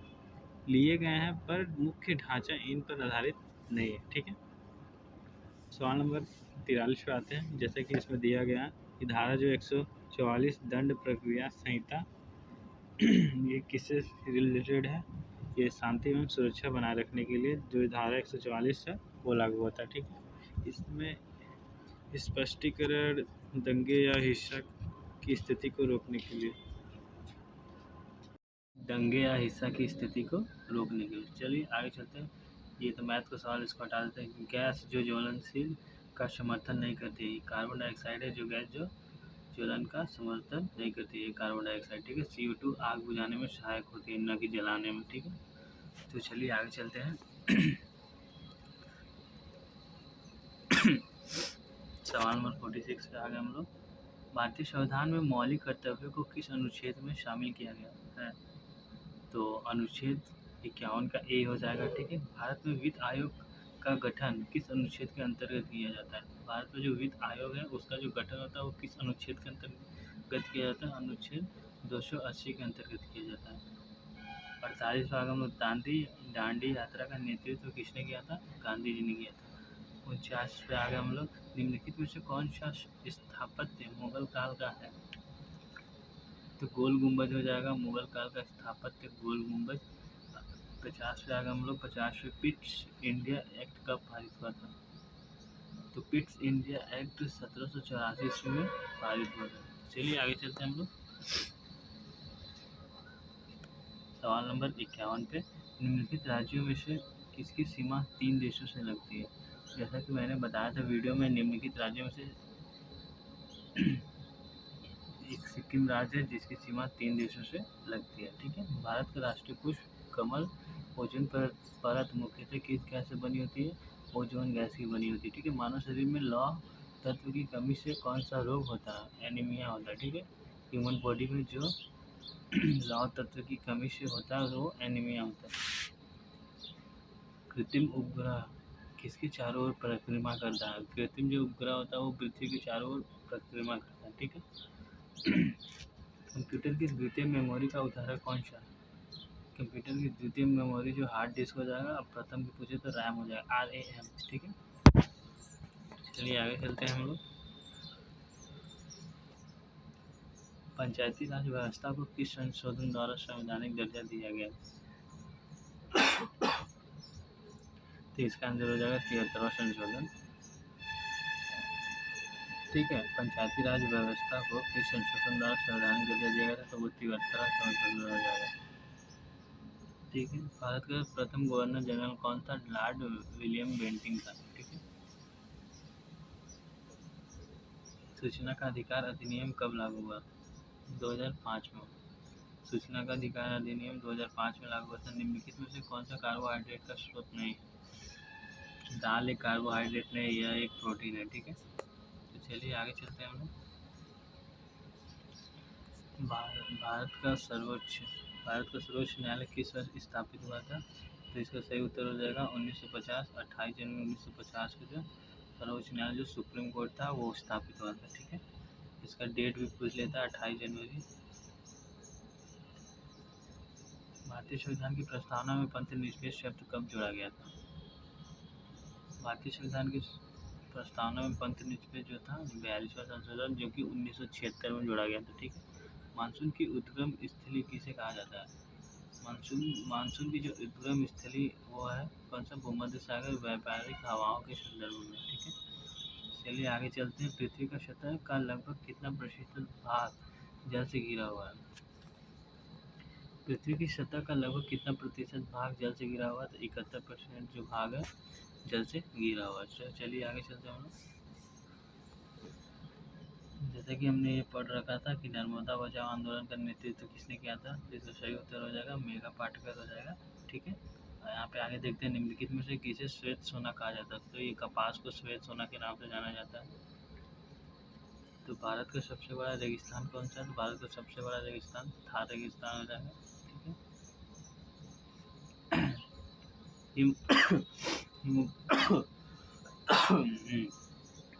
लिए गए हैं पर मुख्य ढांचा इन पर आधारित नहीं है, ठीक है। सवाल नंबर 43 पे आते हैं। जैसे कि इसमें दिया गया कि धारा जो 144 दंड प्रक्रिया संहिता ये किससे रिलेटेड है? ये शांति एवं सुरक्षा बनाए रखने के लिए जो धारा 144 है वो लागू होता है, ठीक है। इसमें स्पष्टीकरण दंगे या हिंसा की स्थिति को रोकने के लिए, दंगे या हिंसा की स्थिति को रोकने के लिए। चलिए आगे चलते हैं। ये तो मैथ का सवाल, इसको हटा देते हैं। गैस जो ज्वलनशील का समर्थन नहीं करती है, कार्बन डाइऑक्साइड है। जो गैस जो ज्वलन का समर्थन नहीं करती है, कार्बन डाइऑक्साइड, ठीक है। CO2 आग बुझाने में सहायक होती है, न कि जलाने में, ठीक है। तो चलिए आगे चलते हैं। सवाल नंबर 46 पे आ गए हम लोग। भारतीय संविधान में मौलिक कर्तव्यों को किस अनुच्छेद में शामिल किया गया है? तो अनुच्छेद 51 का A हो जाएगा, ठीक है। भारत में वित्त आयोग का गठन किस अनुच्छेद के अंतर्गत किया जाता है? भारत में जो वित्त आयोग है उसका जो गठन होता है वो किस अनुच्छेद के अंतर्गत किया जाता है? अनुच्छेद 280 के अंतर्गत किया जाता है। 48 भाग हम लोग दांडी यात्रा का नेतृत्व किसने किया था? गांधी जी ने किया था। 49 पे आ गए हम लोग। निम्नलिखित में से कौन सा स्थापत्य मुगल काल का है? तो गोल गुंबज हो जाएगा, मुगल काल का स्थापत्य गोल गुंबज। 50 पे आ गए हम लोग। 50 पे पिट्स इंडिया एक्ट कब पारित हुआ था? तो पिट्स इंडिया एक्ट 1784 ईस्वी में पारित हुआ था। चलिए आगे चलते हैं हम लोग। सवाल नंबर 51 पे निम्नलिखित राज्यों में से किसकी सीमा 3 देशों से लगती है? जैसा कि मैंने बताया था वीडियो में, निम्नलिखित राज्यों में से एक सिक्किम राज्य है जिसकी सीमा 3 देशों से लगती है। ठीक है, भारत का राष्ट्रीय पुष्प कमल। ओजोन परत मुख्यतः किस गैस से बनी होती है? ओजोन गैस की बनी होती है। ठीक है, मानव शरीर में लौह तत्व की कमी से कौन सा रोग होता है? एनीमिया होता है। ठीक है, ह्यूमन बॉडी में जो लौह तत्व की कमी से होता है वो एनीमिया होता है। कृत्रिम उपग्रह किसके चारों ओर परिक्रमा करता है? कृत्रिम जो उपग्रह होता है वो पृथ्वी के चारों ओर परिक्रमा करता है। ठीक है, कंप्यूटर की द्वितीय मेमोरी का उदाहरण कौन सा है? कंप्यूटर की द्वितीय मेमोरी जो हार्ड डिस्क हो जाएगा, अब प्रथम की पूछे तो रैम हो जाएगा, RAM। ठीक है, चलिए आगे चलते हैं हम लोग। पंचायती राज व्यवस्था को किस संशोधन द्वारा संवैधानिक दर्जा दिया गया? तो इसका आंसर हो जाएगा 73वां संशोधन। ठीक है, पंचायती राज व्यवस्था को किस संशोधन द्वारा संवैधानिक दर्जा दिया गया था? तो वो 73वां संशोधन हो जाएगा। ठीक है, भारत का प्रथम गवर्नर जनरल कौन था? लॉर्ड विलियम बेंटिंक था। ठीक है, सूचना का अधिकार अधिनियम कब लागू हुआ? 2005 में। सूचना का अधिकार अधिनियम 2005 में लागू हुआ था। निम्नलिखित में से कौन सा कार्बोहाइड्रेट का स्रोत नहीं है? दाल एक कार्बोहाइड्रेट नहीं, यह एक प्रोटीन है। ठीक है, तो चलिए आगे चलते हैं हम लोग। भारत का सर्वोच्च न्यायालय किस वर्ष स्थापित हुआ था? तो इसका सही उत्तर हो जाएगा 1950। 28 जनवरी 1950 को जो सर्वोच्च न्यायालय जो सुप्रीम कोर्ट था वो स्थापित हुआ था। ठीक है, इसका डेट भी पूछ लेता है, 28 जनवरी। भारतीय संविधान की प्रस्तावना में पंथ निरपेक्ष शब्द कब जोड़ा गया था? भारतीय संविधान की प्रस्तावना में पंथ निरपेक्ष जो था 42वां संशोधन, जो कि 1976 में जोड़ा गया था। ठीक है, मानसून की उद्गम स्थली किसे कहा जाता है? मानसून की जो उद्गम स्थली वो है कौन सा? भूमध्य सागर व्यापारिक हवाओं के संदर्भ में। ठीक है, चलिए आगे चलते हैं। पृथ्वी का सतह का लगभग कितना प्रतिशत भाग जल से घिरा हुआ है? पृथ्वी की सतह का लगभग कितना प्रतिशत भाग जल से घिरा हुआ है? तो 71% जो भाग है जल से घिरा हुआ है। चलिए आगे चलते हैं हम लोग। जैसे कि हमने ये पढ़ रखा था कि नर्मदा बचाओ आंदोलन का नेतृत्व किसने किया था? तो इसका सही उत्तर हो जाएगा मेघा पाटकर हो जाएगा। ठीक है, यहाँ पे आगे देखते हैं, निम्नलिखित में से किसे श्वेत सोना कहा जाता है? तो ये कपास को श्वेत सोना के नाम से जाना जाता है। तो भारत का सबसे बड़ा रेगिस्तान कौन सा है? तो भारत का सबसे बड़ा रेगिस्तान थार रेगिस्तान हो जाएगा। ठीक है,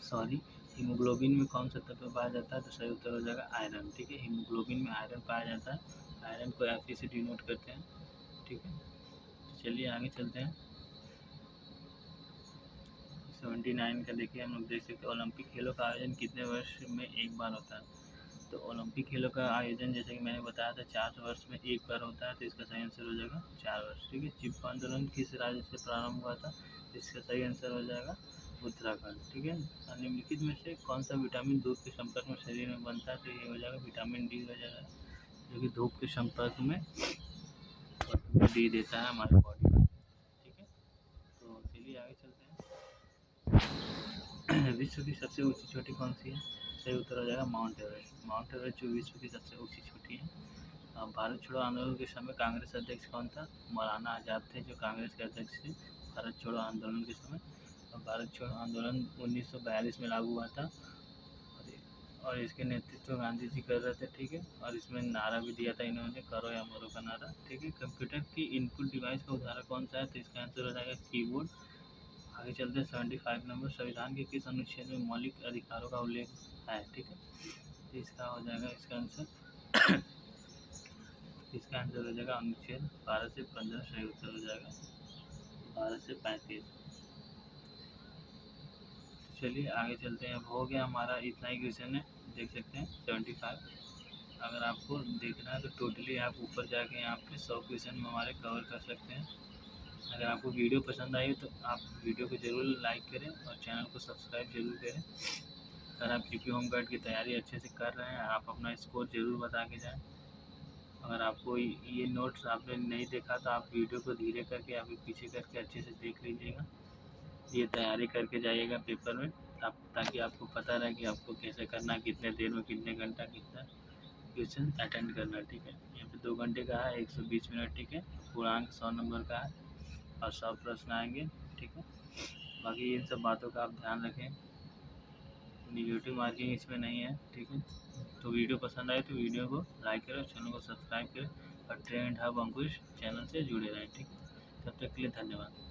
सॉरी, हीमोग्लोबिन में कौन सा तत्व पाया जाता है? तो सही उत्तर हो जाएगा आयरन। ठीक है, हीमोग्लोबिन में आयरन पाया जाता है। आयरन को Fe से डिनोट करते हैं। ठीक है, तो चलिए आगे चलते हैं। 79 का देखिए, हम लोग देख सकते हैं ओलंपिक खेलों का आयोजन कितने वर्ष में एक बार होता है? तो ओलंपिक खेलों का आयोजन जैसे कि मैंने बताया था 4 वर्ष में एक बार होता है। तो इसका सही आंसर हो जाएगा 4 वर्ष। ठीक है, चिपको आंदोलन किस राज्य से प्रारंभ हुआ था? इसका सही आंसर हो जाएगा उत्तराखंड। ठीक है, निम्नलिखित में से कौन सा विटामिन धूप के संपर्क में शरीर में बनता है? तो ये हो जाएगा विटामिन डी हो जाएगा, जो कि धूप के संपर्क में डी देता है हमारे बॉडी में। ठीक है, तो चलिए आगे चलते हैं। विश्व की सबसे ऊंची चोटी कौन सी है? सही उत्तर हो जाएगा माउंट एवरेस्ट। माउंट एवरेस्ट जो विश्व की सबसे ऊंची चोटी है। भारत छोड़ो आंदोलन के समय कांग्रेस अध्यक्ष कौन था? मौलाना आज़ाद थे जो कांग्रेस के अध्यक्ष थे भारत छोड़ो आंदोलन के समय। भारत छोड़ो आंदोलन 1942 में लागू हुआ था और इसके नेतृत्व गांधी जी कर रहे थे। ठीक है, और इसमें नारा भी दिया था इन्होंने, करो या मरो का नारा। ठीक है, कंप्यूटर की इनपुट डिवाइस का उदाहरण कौन सा है? तो इसका आंसर हो जाएगा कीबोर्ड। आगे चलते हैं 75 नंबर, संविधान के किस अनुच्छेद में मौलिक अधिकारों का उल्लेख है? ठीक है, तो इसका हो जाएगा इसका आंसर इसका आंसर हो जाएगा अनुच्छेद 12 से 15। सही उत्तर हो जाएगा 12 से 35। चलिए आगे चलते हैं। अब हो गया हमारा, इतना ही क्वेश्चन है, देख सकते हैं 75। अगर आपको देखना है तो टोटली आप ऊपर जाके यहाँ पे 100 क्वेश्चन हमारे कवर कर सकते हैं। अगर आपको वीडियो पसंद आई तो आप वीडियो को ज़रूर लाइक करें और चैनल को सब्सक्राइब जरूर करें। अगर आप यूपी होमगार्ड की तैयारी अच्छे से कर रहे हैं, आप अपना स्कोर ज़रूर बता के जाएँ। अगर आपको ये नोट्स आपने नहीं देखा तो आप वीडियो को धीरे करके या फिर पीछे करके अच्छे से देख लीजिएगा। ये तैयारी करके जाइएगा पेपर में, ताकि आपको पता रहे कि आपको कैसे करना है, कितने देर में, कितने घंटा, कितना क्वेश्चन अटेंड करना है। ठीक है, यहाँ पे 2 घंटे का है, 120 मिनट। ठीक है, पूर्णांक 100 नंबर का है और 100 प्रश्न आएंगे। ठीक है, बाकी इन सब बातों का आप ध्यान रखें, निगेटिव मार्किंग इसमें नहीं है। ठीक है, तो वीडियो पसंद आए तो वीडियो को लाइक करें, चैनल को सब्सक्राइब करें और ट्रेंड हब अंकुश चैनल से जुड़े रहें। ठीक है, तब तक के लिए धन्यवाद।